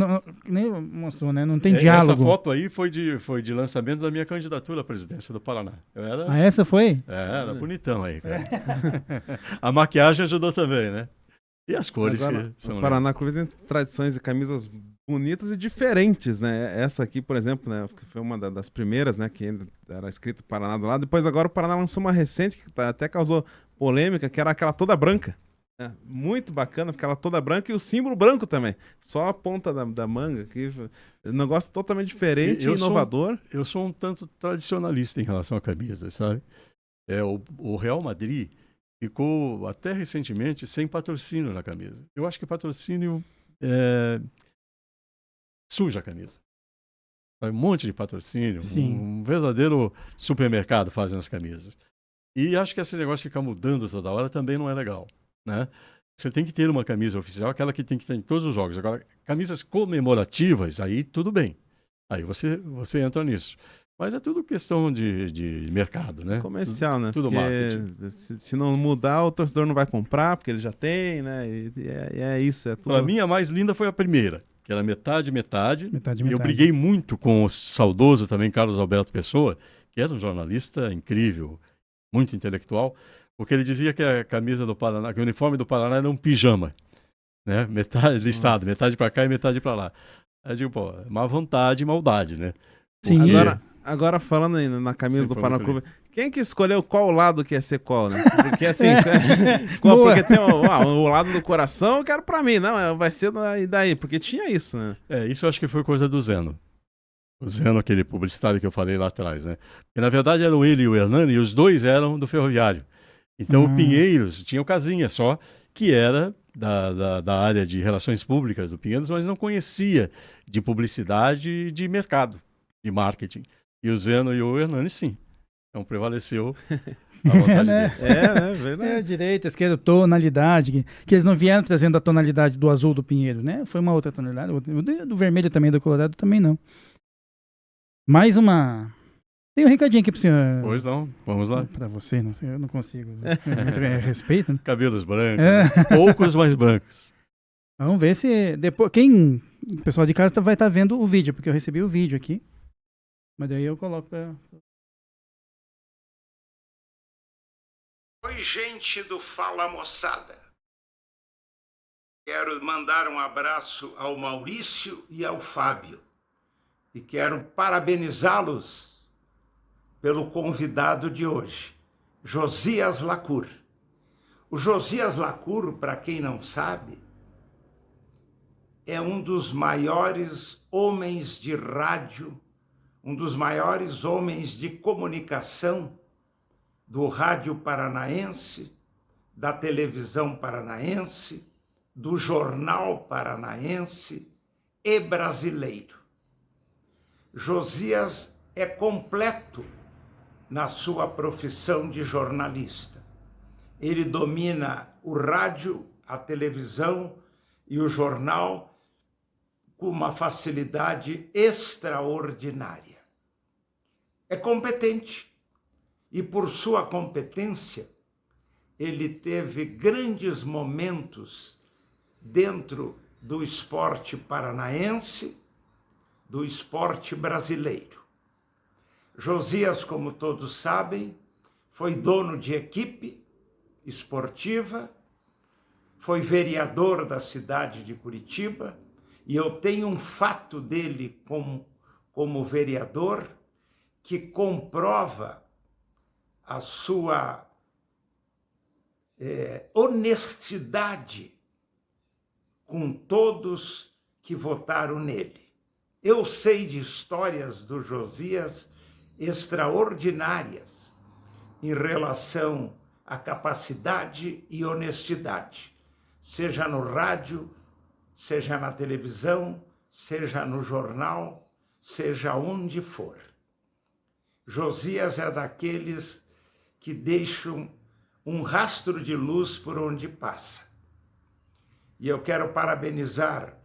nem mostrou, né? Não tem diálogo. Essa foto aí foi de lançamento da minha candidatura à presidência do Paraná. Essa foi? Era bonitão aí, cara. A maquiagem ajudou também, né? E as cores agora, são... O Paraná Clube tem tradições e camisas bonitas e diferentes, né? Essa aqui, por exemplo, né, foi uma das primeiras, né, que era escrito Paraná do lado. Depois agora o Paraná lançou uma recente que até causou polêmica, que era aquela toda branca. Muito bacana, porque ela toda branca e o símbolo branco também. Só a ponta da manga. Um negócio totalmente diferente e inovador. Eu sou um tanto tradicionalista em relação à camisa, sabe? O Real Madrid ficou até recentemente sem patrocínio na camisa. Eu acho que patrocínio suja a camisa. Um monte de patrocínio, um verdadeiro supermercado fazendo as camisas. E acho que esse negócio de ficar mudando toda hora também não é legal, né? Você tem que ter uma camisa oficial, aquela que tem que ter em todos os jogos. Agora, camisas comemorativas, aí tudo bem. Aí você entra nisso. Mas é tudo questão de mercado, né? Comercial, né? Tudo marketing. Se não mudar, o torcedor não vai comprar, porque ele já tem, né? E é isso. É tudo... Para mim, a mais linda foi a primeira, que era metade. E eu briguei muito com o saudoso também Carlos Alberto Pessoa, que era um jornalista incrível, muito intelectual, Porque ele dizia que a camisa do Paraná, que o uniforme do Paraná era um pijama, né? Metade listado, metade para cá e metade para lá. Aí eu digo, pô, má vontade e maldade, né? Sim. Agora falando aí na camisa do Paraná Clube. Clube, quem que escolheu qual lado que ia ser qual, né? Porque assim, porque tem o lado do coração, eu quero pra mim, não, vai ser daí, porque tinha isso, né? Isso eu acho que foi coisa do Zeno. O Zeno, aquele publicitário que eu falei lá atrás, né? Porque na verdade eram ele e o Hernani, e os dois eram do Ferroviário. Então o Pinheiros tinha o Casinha só, que era da área de relações públicas do Pinheiros, mas não conhecia de publicidade e de mercado, de marketing. E o Zeno e o Hernani, sim. Então prevaleceu a vontade deles. Verdade. Direita, esquerda, tonalidade, que eles não vieram trazendo a tonalidade do azul do Pinheiro, né? Foi uma outra tonalidade. O do vermelho também, do colorado também não. Mais uma... Tem um recadinho aqui pro senhor. Pois não, vamos lá. Pra você, não sei, eu não consigo. Respeito, né? Cabelos brancos, poucos mais brancos. Vamos ver se depois... O pessoal de casa vai estar vendo o vídeo, porque eu recebi o vídeo aqui. Mas daí eu coloco pra... Oi, gente do Fala Moçada. Quero mandar um abraço ao Maurício e ao Fábio. E quero parabenizá-los pelo convidado de hoje, Josias Lacour. O Josias Lacour, para quem não sabe, é um dos maiores homens de rádio, um dos maiores homens de comunicação do rádio paranaense, da televisão paranaense, do jornal paranaense e brasileiro. Josias é completo na sua profissão de jornalista. Ele domina o rádio, a televisão e o jornal com uma facilidade extraordinária. É competente e, por sua competência, ele teve grandes momentos dentro do esporte paranaense, do esporte brasileiro. Josias, como todos sabem, foi dono de equipe esportiva, foi vereador da cidade de Curitiba, e eu tenho um fato dele como vereador que comprova a sua honestidade com todos que votaram nele. Eu sei de histórias do Josias extraordinárias em relação à capacidade e honestidade, seja no rádio, seja na televisão, seja no jornal, seja onde for. Josias é daqueles que deixam um rastro de luz por onde passa. E eu quero parabenizar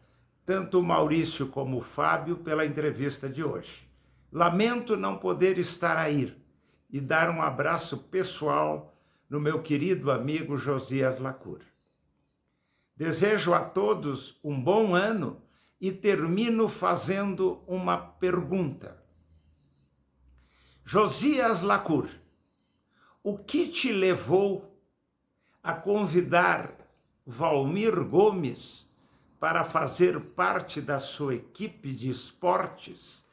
tanto o Maurício como o Fábio pela entrevista de hoje. Lamento não poder estar aí e dar um abraço pessoal no meu querido amigo Josias Lacour. Desejo a todos um bom ano e termino fazendo uma pergunta. Josias Lacour, o que te levou a convidar Valmir Gomes para fazer parte da sua equipe de esportes,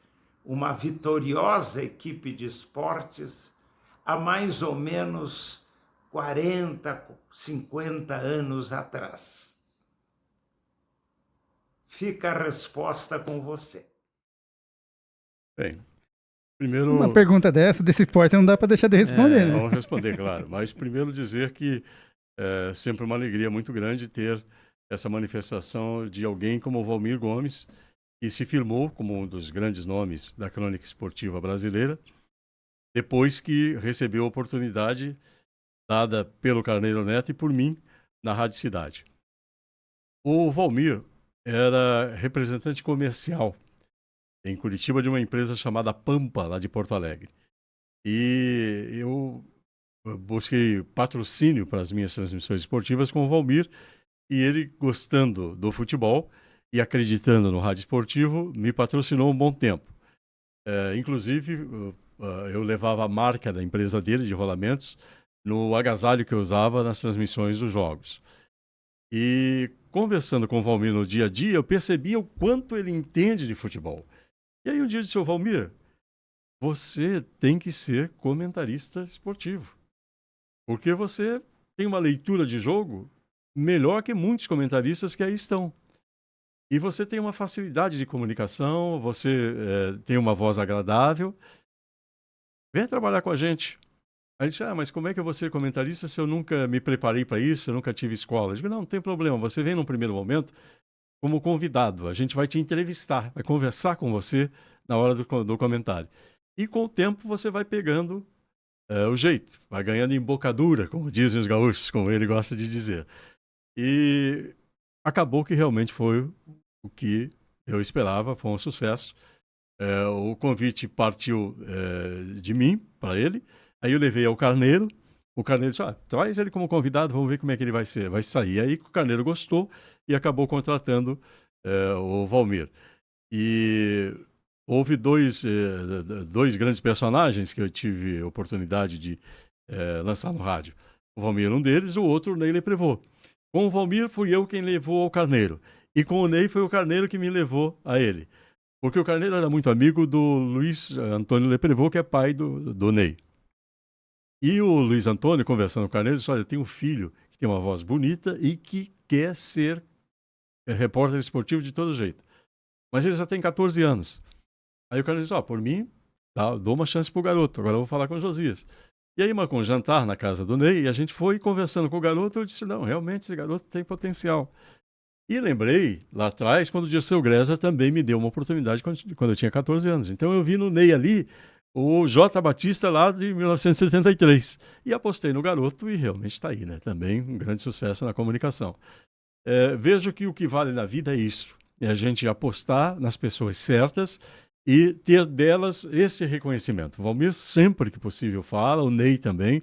uma vitoriosa equipe de esportes, há mais ou menos 40, 50 anos atrás? Fica a resposta com você. Bem, primeiro... Uma pergunta desse esporte não dá para deixar de responder, né? Vamos responder, claro. Mas primeiro dizer que é sempre uma alegria muito grande ter essa manifestação de alguém como o Valmir Gomes, que se firmou como um dos grandes nomes da crônica esportiva brasileira, depois que recebeu a oportunidade dada pelo Carneiro Neto e por mim na Rádio Cidade. O Valmir era representante comercial em Curitiba de uma empresa chamada Pampa, lá de Porto Alegre. E eu busquei patrocínio para as minhas transmissões esportivas com o Valmir, e ele, gostando do futebol e acreditando no rádio esportivo, me patrocinou um bom tempo. Inclusive, eu levava a marca da empresa dele, de rolamentos, no agasalho que eu usava nas transmissões dos jogos. E conversando com o Valmir no dia a dia, eu percebia o quanto ele entende de futebol. E aí um dia eu disse, Valmir, você tem que ser comentarista esportivo. Porque você tem uma leitura de jogo melhor que muitos comentaristas que aí estão. E você tem uma facilidade de comunicação, você tem uma voz agradável. Vem trabalhar com a gente. Aí ele disse, mas como é que eu vou ser comentarista se eu nunca me preparei para isso, eu nunca tive escola? Eu digo, não tem problema, você vem num primeiro momento como convidado, a gente vai te entrevistar, vai conversar com você na hora do comentário. E com o tempo você vai pegando o jeito, vai ganhando embocadura, como dizem os gaúchos, como ele gosta de dizer. E acabou que realmente foi o que eu esperava, foi um sucesso. O convite partiu de mim para ele. Aí eu levei ao Carneiro, o Carneiro disse, traz ele como convidado, vamos ver como é que ele vai sair. Aí o Carneiro gostou e acabou contratando o Valmir. E houve dois grandes personagens que eu tive oportunidade de lançar no rádio. O Valmir um deles, o outro o Ney Leprevô. Com o Valmir fui eu quem levou ao Carneiro. E com o Ney foi o Carneiro que me levou a ele. Porque o Carneiro era muito amigo do Luiz Antônio Leprevô, que é pai do Ney. E o Luiz Antônio, conversando com o Carneiro, disse, olha, eu tenho um filho que tem uma voz bonita e que quer ser repórter esportivo de todo jeito. Mas ele já tem 14 anos. Aí o Carneiro disse, por mim, dou uma chance pro garoto, agora eu vou falar com o Josias. E aí marcou um jantar na casa do Ney e a gente foi conversando com o garoto, eu disse, não, realmente esse garoto tem potencial. E lembrei, lá atrás, quando o Dirceu Greza também me deu uma oportunidade quando eu tinha 14 anos. Então eu vi no Ney ali o J. Batista lá de 1973. E apostei no garoto e realmente está aí, né? Também um grande sucesso na comunicação. Vejo que o que vale na vida é isso. É a gente apostar nas pessoas certas e ter delas esse reconhecimento. O Valmir sempre que possível fala, o Ney também.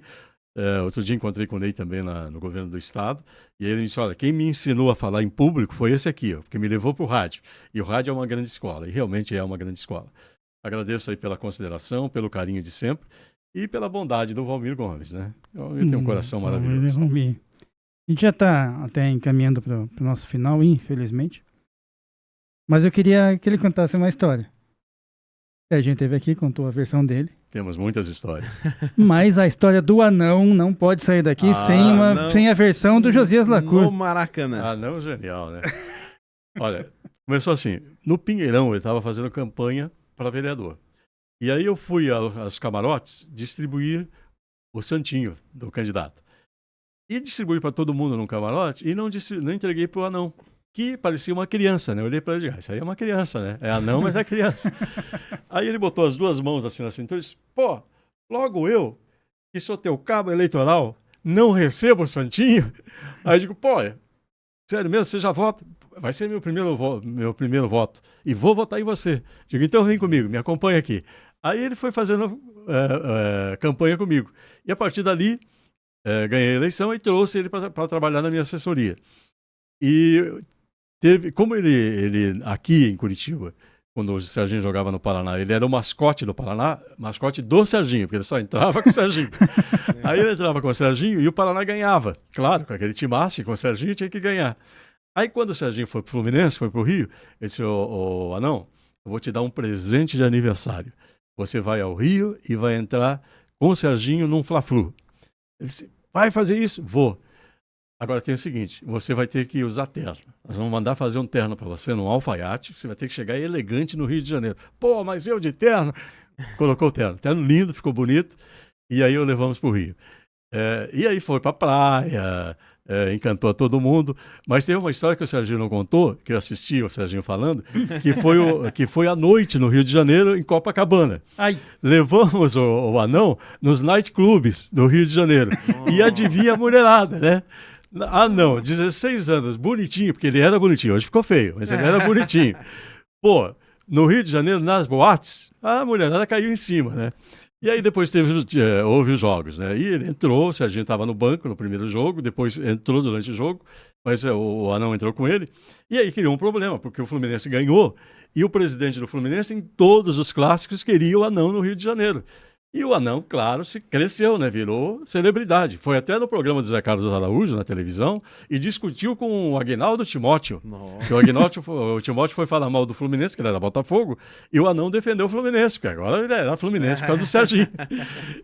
Outro dia encontrei com o Ney também no governo do estado, e ele me disse, olha, quem me ensinou a falar em público foi esse aqui, porque me levou para o rádio. E o rádio é uma grande escola, e realmente é uma grande escola. Agradeço aí pela consideração, pelo carinho de sempre, e pela bondade do Valmir Gomes, né? Ele tem um coração maravilhoso. Valmir. A gente já está até encaminhando para o nosso final, infelizmente. Mas eu queria que ele contasse uma história. A gente teve aqui, contou a versão dele. Temos muitas histórias. Mas a história do anão não pode sair daqui sem a versão do Josias Lacour. No Maracanã. Anão genial, né? Olha, começou assim. No Pinheirão, ele estava fazendo campanha para vereador. E aí eu fui aos camarotes distribuir o santinho do candidato. E distribuí para todo mundo num camarote e não entreguei para o anão, que parecia uma criança, né? Eu olhei para ele e disse, isso aí é uma criança, né? É anão, mas é criança. Aí ele botou as duas mãos assim na cintura e disse, logo eu, que sou teu cabo eleitoral, não recebo o santinho? Aí eu digo, sério mesmo, você já vota? Vai ser meu primeiro voto. E vou votar em você. Digo, então vem comigo, me acompanha aqui. Aí ele foi fazendo campanha comigo. E a partir dali, ganhei a eleição e trouxe ele para trabalhar na minha assessoria. E como ele aqui em Curitiba, quando o Serginho jogava no Paraná, ele era o mascote do Paraná, mascote do Serginho, porque ele só entrava com o Serginho. Aí ele entrava com o Serginho e o Paraná ganhava. Claro, com aquele timaço, com o Serginho tinha que ganhar. Aí quando o Serginho foi pro Fluminense, foi pro Rio, ele disse, Anão, eu vou te dar um presente de aniversário. Você vai ao Rio e vai entrar com o Serginho num Fla-Flu. Ele disse, vai fazer isso? Vou. Agora tem o seguinte, você vai ter que usar terno. Nós vamos mandar fazer um terno para você num alfaiate, você vai ter que chegar elegante no Rio de Janeiro. Mas eu de terno? Colocou o terno. Terno lindo, ficou bonito. E aí o levamos para o Rio. E aí foi para a praia, encantou a todo mundo. Mas teve uma história que o Serginho não contou, que eu assisti o Serginho falando, que foi à noite no Rio de Janeiro, em Copacabana. Ai. Levamos o anão nos nightclubs do Rio de Janeiro. E adivinha a mulherada, né? Não, 16 anos, bonitinho, porque ele era bonitinho, hoje ficou feio, mas ele era bonitinho. No Rio de Janeiro, nas boates, a mulherada caiu em cima, né? E aí depois houve os jogos, né? E ele entrou, o Serginho estava no banco no primeiro jogo, depois entrou durante o jogo, mas o anão entrou com ele. E aí criou um problema, porque o Fluminense ganhou, e o presidente do Fluminense, em todos os clássicos, queria o anão no Rio de Janeiro. E o Anão, claro, se cresceu, né? Virou celebridade. Foi até no programa do Zé Carlos Araújo, na televisão, e discutiu com o Aguinaldo Timóteo. Que o Timóteo foi falar mal do Fluminense, que ele era Botafogo, e o Anão defendeu o Fluminense, porque agora ele era Fluminense por causa do Serginho.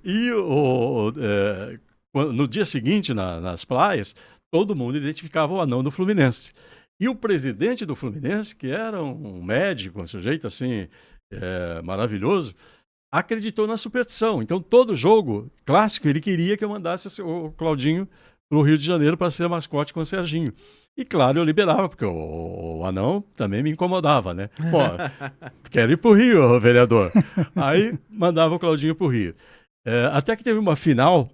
E no dia seguinte, nas praias, todo mundo identificava o Anão do Fluminense. E o presidente do Fluminense, que era um médico, um sujeito assim, maravilhoso, acreditou na superstição. Então, todo jogo clássico, ele queria que eu mandasse o Claudinho para o Rio de Janeiro para ser mascote com o Serginho. E, claro, eu liberava, porque o Anão também me incomodava, né? Pô, quero ir para o Rio, vereador. Aí, mandava o Claudinho para o Rio. Até que teve uma final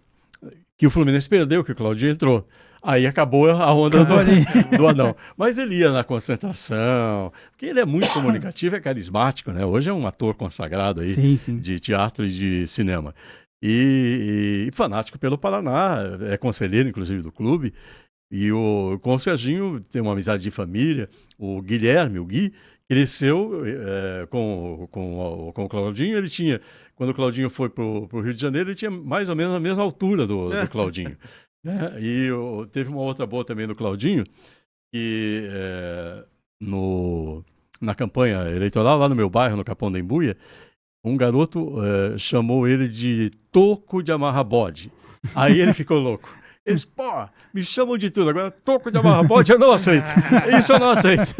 que o Fluminense perdeu, que o Claudinho entrou. Aí acabou a onda do Anão. Mas ele ia na concentração, porque ele é muito comunicativo, é carismático, né? Hoje é um ator consagrado aí, sim. De teatro e de cinema. E fanático pelo Paraná, é conselheiro, inclusive, do clube. E com o Serginho tem uma amizade de família. O Guilherme, o Gui, cresceu com o Claudinho. Ele tinha, quando o Claudinho foi para o Rio de Janeiro, ele tinha mais ou menos a mesma altura do Claudinho. E teve uma outra boa também do Claudinho, que na campanha eleitoral, lá no meu bairro, no Capão da Embuia, um garoto chamou ele de toco de amarra-bode. Aí ele ficou louco. Eles, me chamam de tudo, agora toco de amarra-bode eu não aceito. Isso eu não aceito.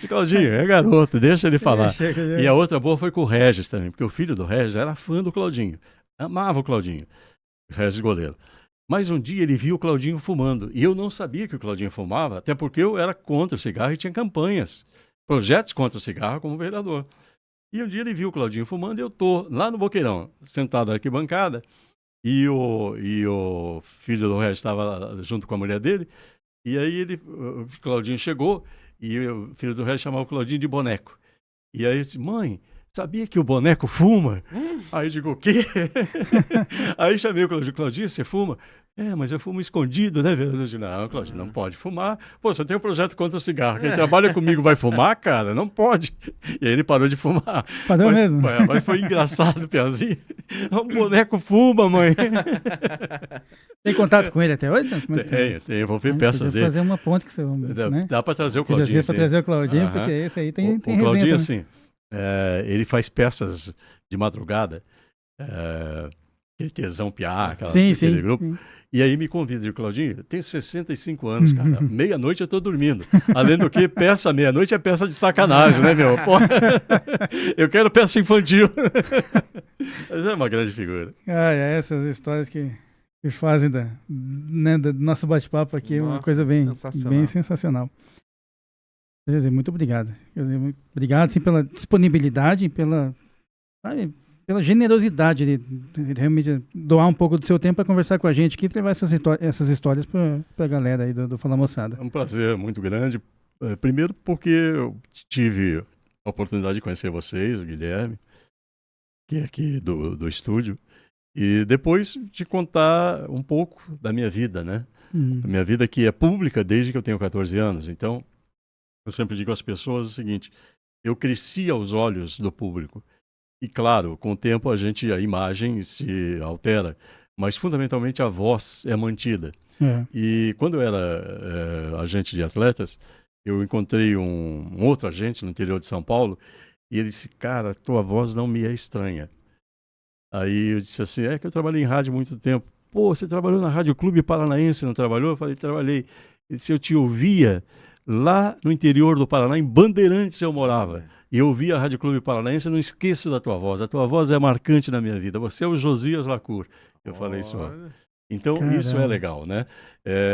Claudinho, é garoto, deixa ele falar. E a outra boa foi com o Regis também, porque o filho do Regis era fã do Claudinho. Amava o Claudinho, o Regis goleiro. Mas um dia ele viu o Claudinho fumando. E eu não sabia que o Claudinho fumava, até porque eu era contra o cigarro e tinha campanhas, projetos contra o cigarro como vereador. E um dia ele viu o Claudinho fumando e eu tô lá no Boqueirão, sentado na arquibancada, e o filho do Regis estava junto com a mulher dele. E aí o Claudinho chegou e o filho do Regis chamava o Claudinho de boneco. E aí ele disse, mãe, sabia que o boneco fuma? Aí eu digo, o quê? Aí chamei o Claudinho, Claudinho, você fuma? Mas eu fumo escondido, né, vereador? Eu digo, não, Claudinho, não pode fumar. Pô, você tem um projeto contra o cigarro. Quem trabalha comigo vai fumar, cara? Não pode. E aí ele parou de fumar. Parou mesmo? Mas foi engraçado, Piazinho. O boneco fuma, mãe. Tem contato com ele até hoje? Tem. Vou ver peças dele. Fazer uma ponte que você... né? Dá para trazer o Claudinho. Para trazer o Claudinho, porque esse aí tem o Claudinho, também. assim, ele faz peças de madrugada, aquele Tesão Piá, aquele grupo. Sim. E aí me convida, Claudinho, eu tenho 65 anos, cara, meia-noite eu tô dormindo. Além do que, peça meia-noite é peça de sacanagem, né, meu? Pô, eu quero peça infantil. Mas é uma grande figura. Essas histórias que fazem do nosso bate-papo aqui, é uma coisa bem sensacional. Jesus, muito obrigado. Obrigado, sim, pela disponibilidade, pela generosidade de realmente doar um pouco do seu tempo para conversar com a gente aqui e levar essas histórias para a galera aí do Fala Moçada. É um prazer muito grande. Primeiro porque eu tive a oportunidade de conhecer vocês, o Guilherme, que é aqui do estúdio, e depois de contar um pouco da minha vida, né? A minha vida que é pública desde que eu tenho 14 anos. Então, eu sempre digo às pessoas o seguinte, eu cresci aos olhos do público. E claro, com o tempo a imagem se altera, mas fundamentalmente a voz é mantida. E quando eu era agente de atletas, eu encontrei um outro agente no interior de São Paulo e ele disse, cara, tua voz não me é estranha. Aí eu disse assim, que eu trabalhei em rádio há muito tempo. Pô, você trabalhou na Rádio Clube Paranaense, não trabalhou? Eu falei, trabalhei. Ele disse, eu te ouvia lá no interior do Paraná, em Bandeirantes eu morava. E eu ouvia a Rádio Clube Paranaense, eu não esqueço da tua voz. A tua voz é marcante na minha vida. Você é o Josias Lacour. Eu falei isso. Então, caramba, isso é legal, né?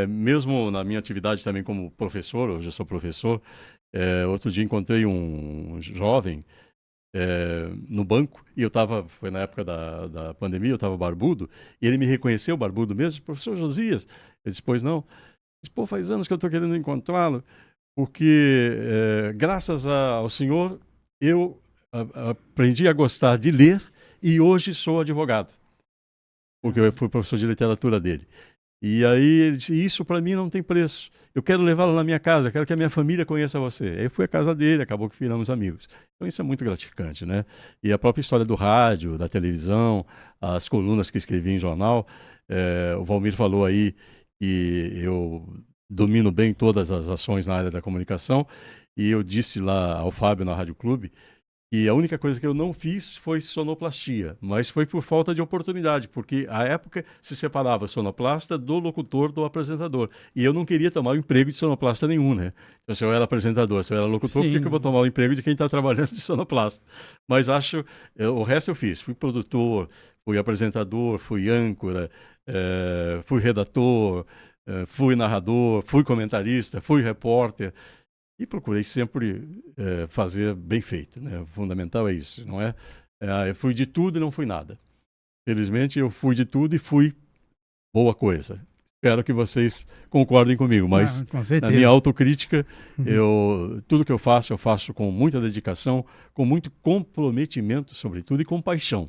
Mesmo na minha atividade também como professor, hoje eu sou professor, outro dia encontrei um jovem no banco, e foi na época da pandemia, eu estava barbudo, e ele me reconheceu, barbudo mesmo, professor Josias. Eu disse, pois não. Disse, pô, faz anos que eu estou querendo encontrá-lo, porque graças ao senhor eu aprendi a gostar de ler e hoje sou advogado, porque eu fui professor de literatura dele. E aí ele disse, isso para mim não tem preço. Eu quero levá-lo na minha casa, eu quero que a minha família conheça você. Aí eu fui à casa dele, acabou que viramos amigos. Então isso é muito gratificante, né? E a própria história do rádio, da televisão, as colunas que escrevi em jornal, o Valmir falou aí que eu domino bem todas as ações na área da comunicação, e eu disse lá ao Fábio na Rádio Clube e a única coisa que eu não fiz foi sonoplastia, mas foi por falta de oportunidade, porque à época se separava sonoplasta do locutor, do apresentador. E eu não queria tomar o emprego de sonoplasta nenhum, né? Então, se eu era apresentador, se eu era locutor, por que eu vou tomar o emprego de quem está trabalhando de sonoplasta? Mas o resto eu fiz. Fui produtor, fui apresentador, fui âncora, fui redator, fui narrador, fui comentarista, fui repórter. E procurei sempre fazer bem feito, né? O fundamental é isso, não é? Eu fui de tudo e não fui nada. Felizmente eu fui de tudo e fui boa coisa. Espero que vocês concordem comigo, mas com certeza. na minha autocrítica, tudo que eu faço com muita dedicação, com muito comprometimento, sobretudo, e com paixão.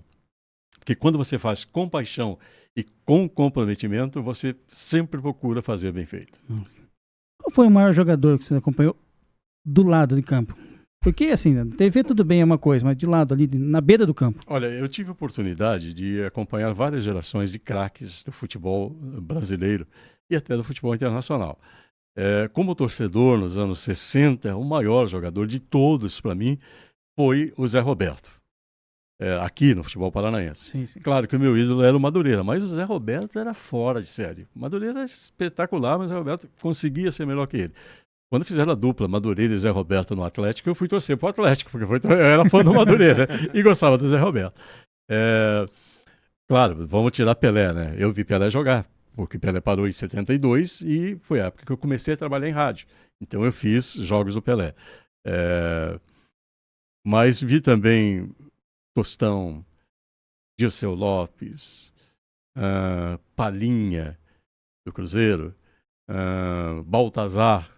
Porque quando você faz com paixão e com comprometimento, você sempre procura fazer bem feito. Qual foi o maior jogador que você acompanhou do lado de campo? Porque, assim, na TV tudo bem é uma coisa, mas de lado ali, na beira do campo. Olha, eu tive a oportunidade de acompanhar várias gerações de craques do futebol brasileiro e até do futebol internacional. Como torcedor, nos anos 60, o maior jogador de todos, para mim, foi o Zé Roberto. Aqui no futebol paranaense. Sim. Claro que o meu ídolo era o Madureira, mas o Zé Roberto era fora de série. O Madureira era espetacular, mas o Zé Roberto conseguia ser melhor que ele. Quando fizeram a dupla Madureira e Zé Roberto no Atlético, eu fui torcer pro Atlético, porque eu era fã do Madureira e gostava do Zé Roberto. Claro, vamos tirar Pelé, né? Eu vi Pelé jogar, porque Pelé parou em 72 e foi a época que eu comecei a trabalhar em rádio. Então eu fiz jogos do Pelé. Mas vi também Tostão, Dirceu Lopes, Palinha, do Cruzeiro, Baltazar,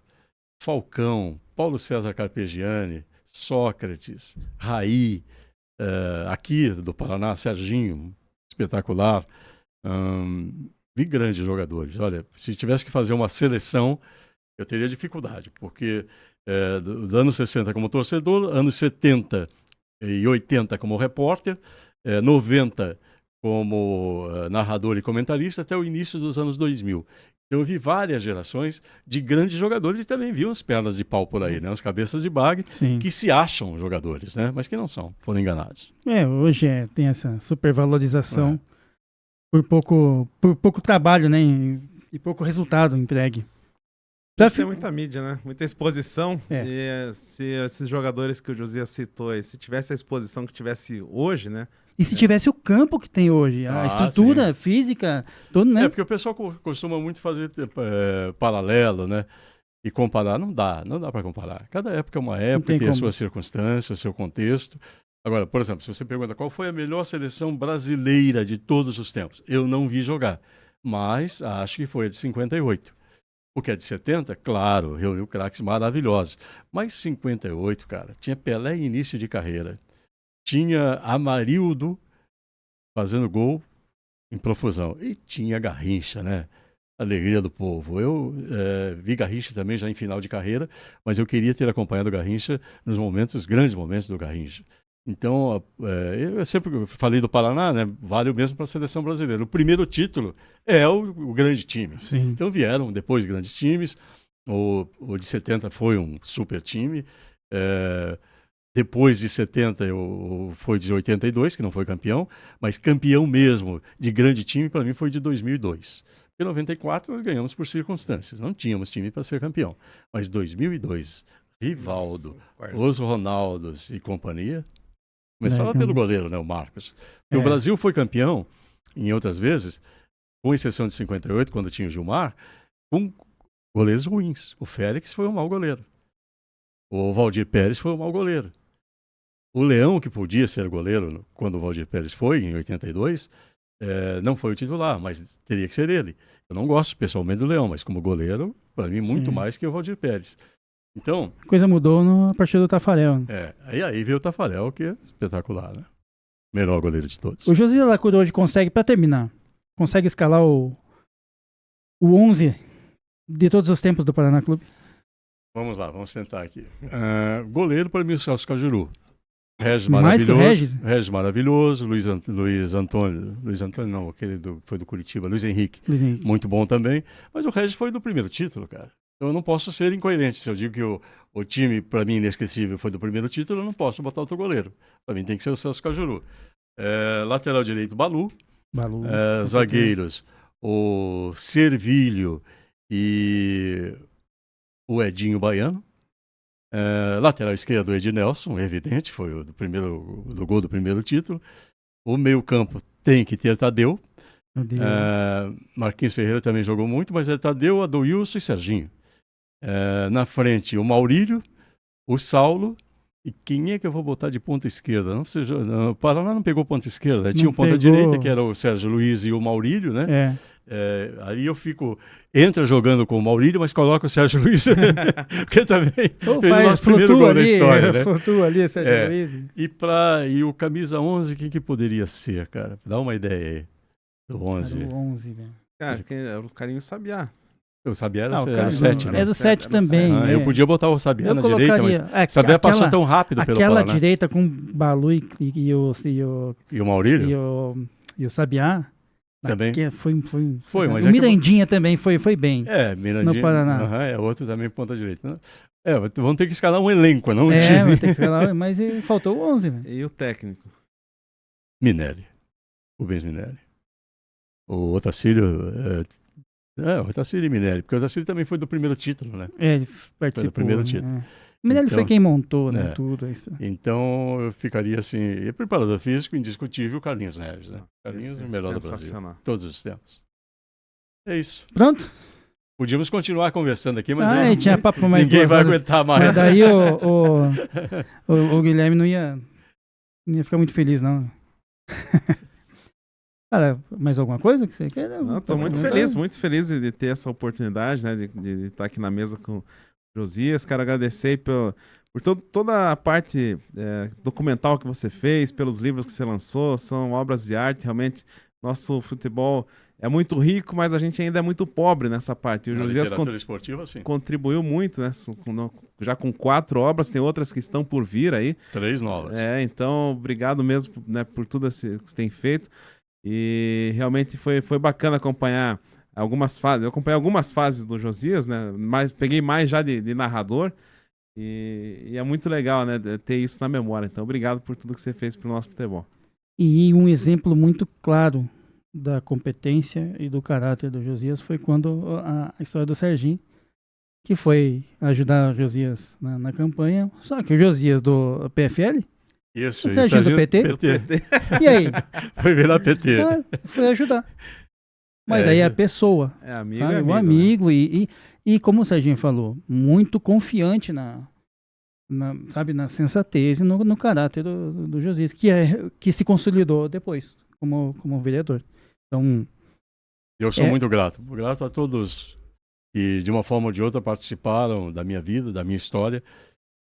Falcão, Paulo César Carpegiani, Sócrates, Raí, aqui do Paraná, Serginho, espetacular. Vi grandes jogadores. Olha, se tivesse que fazer uma seleção, eu teria dificuldade, porque dos anos 60 como torcedor, anos 70 e 80 como repórter, 90 como narrador e comentarista, até o início dos anos 2000. Eu vi várias gerações de grandes jogadores e também vi umas pernas de pau por aí, né? Uns cabeças de bagre, que se acham jogadores, né? Mas que não são, foram enganados. Hoje tem essa supervalorização por pouco trabalho, né? E pouco resultado entregue. Tem muita mídia, né? Muita exposição. E se esses jogadores que o Josias citou aí, se tivesse a exposição que tivesse hoje, né? E se tivesse o campo que tem hoje, a estrutura física, tudo, né? Porque o pessoal costuma muito fazer paralelo, né? E comparar, não dá para comparar. Cada época é uma época, tem as suas circunstâncias, o seu contexto. Agora, por exemplo, se você pergunta qual foi a melhor seleção brasileira de todos os tempos, eu não vi jogar, mas acho que foi a de 58. Porque a de 70, claro, reuniu craques maravilhosos. Mas 58, cara, tinha Pelé em início de carreira. Tinha Amarildo fazendo gol em profusão. E tinha Garrincha, né? Alegria do povo. Eu vi Garrincha também já em final de carreira, mas eu queria ter acompanhado Garrincha nos grandes momentos do Garrincha. Então, eu sempre falei do Paraná, né? Vale o mesmo para a seleção brasileira. O primeiro título é o grande time. Sim. Então vieram depois grandes times. O de 70 foi um super time. Depois de 70 foi de 82, que não foi campeão, mas campeão mesmo de grande time para mim foi de 2002. Em 94 nós ganhamos por circunstâncias, não tínhamos time para ser campeão. Mas 2002, Rivaldo, os Ronaldos e companhia, começaram pelo goleiro, né, o Marcos. O Brasil foi campeão, em outras vezes, com exceção de 58, quando tinha o Gilmar, com goleiros ruins. O Félix foi um mau goleiro. O Valdir Pérez foi um mau goleiro. O Leão, que podia ser goleiro quando o Valdir Pérez foi, em 82, não foi o titular, mas teria que ser ele. Eu não gosto pessoalmente do Leão, mas como goleiro, para mim, muito mais que o Valdir Pérez. Então, a coisa mudou a partir do Tafarel. Aí veio o Tafarel, que é espetacular, né? Melhor goleiro de todos. O Josias Lacura hoje consegue, para terminar, consegue escalar o o 11 de todos os tempos do Paraná Clube. Vamos lá, vamos tentar aqui. Goleiro para mim, o Celso Cajuru. Regis Mais que o maravilhoso. Regis? Maravilhoso. Luiz Antônio não, aquele foi do Curitiba. Luiz Henrique. Muito bom também. Mas o Regis foi do primeiro título, cara. Então eu não posso ser incoerente. Se eu digo que o time, para mim, inesquecível foi do primeiro título, eu não posso botar outro goleiro. Para mim tem que ser o Celso Cajuru. Lateral direito, Balu. Zagueiros, o Servilho e o Edinho Baiano. Lateral esquerdo, o Ednelson, evidente, foi o do gol do primeiro título. O meio campo tem que ter Tadeu. Marquinhos Ferreira também jogou muito, mas é Tadeu, Adoilson e Serginho. Na frente, o Maurílio, o Saulo. E quem é que eu vou botar de ponta esquerda? O Paraná não pegou ponta esquerda, né? Tinha um ponta direita, que era o Sérgio Luiz e o Maurílio, né? Aí eu fico... Entra jogando com o Maurílio, mas coloca o Sérgio Luiz, porque também fez o nosso primeiro gol da história, né? Flutua ali, Sérgio Luiz. E o camisa 11, quem que poderia ser, cara? Dá uma ideia aí. Do 11. Cara, o 11, velho. Cara, o Carinho Sabiá. O Sabiá era o 7, né? É do 7 também. Eu podia botar o Sabiá na direita, mas o Sabiá passou tão rápido pelo Paraná. Aquela direita com o Balu e o Maurílio? E o Sabiá. Também. Foi, mas o Mirandinha também foi bem. Mirandinha. No Paraná. Outro também ponta direita. Né? Vamos ter que escalar um elenco, não um time. Vai ter que escalar, mas faltou o 11, né? E o técnico? Minelli. Rubens Minelli. O Otacílio... o Otacílio e Minelli, porque o Otacílio também foi do primeiro título, né? Ele participou. Foi do primeiro título. O Minelli foi quem montou, né? Tudo isso. Então eu ficaria assim, e preparador físico indiscutível, Carlinhos Neves, né? Carlinhos é o melhor do Brasil. Todos os tempos. É isso. Pronto? Podíamos continuar conversando aqui, mas tinha papo mais ninguém vai aguentar mais. Mas daí o Guilherme não ia ficar muito feliz, não. Cara, mais alguma coisa que você quer? Não, tô muito feliz de ter essa oportunidade, né, de estar aqui na mesa com o Josias. Quero agradecer por toda a parte documental que você fez, pelos livros que você lançou, são obras de arte, realmente. Nosso futebol é muito rico, mas a gente ainda é muito pobre nessa parte. E o Josias esportiva, sim, contribuiu muito, né? Já com 4 obras, tem outras que estão por vir aí. 3 novas. Então, obrigado mesmo, né, por tudo que você tem feito. E realmente foi bacana acompanhar algumas fases. Eu acompanhei algumas fases do Josias, né? Mas peguei mais já de narrador. E é muito legal, né, ter isso na memória. Então, obrigado por tudo que você fez pro nosso futebol. E um exemplo muito claro da competência e do caráter do Josias foi quando a história do Serginho, que foi ajudar o Josias na campanha. Só que o Josias do PFL... Isso, o Serginho do PT. E aí? Foi ver na PT. Foi ajudar. Mas daí a pessoa. Amigo, o amigo. Né? E como o Serginho falou, muito confiante na sensatez e no caráter do Josias, que se consolidou depois como vereador. Então, eu sou muito grato a todos que de uma forma ou de outra participaram da minha vida, da minha história.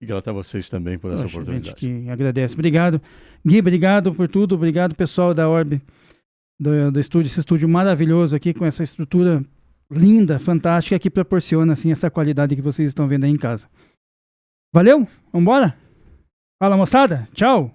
E grato a vocês também por essa oportunidade. A gente que agradece. Obrigado. Gui, obrigado por tudo. Obrigado, pessoal da Orbe, do estúdio, esse estúdio maravilhoso aqui, com essa estrutura linda, fantástica, que proporciona assim, essa qualidade que vocês estão vendo aí em casa. Valeu? Vambora? Fala, moçada. Tchau.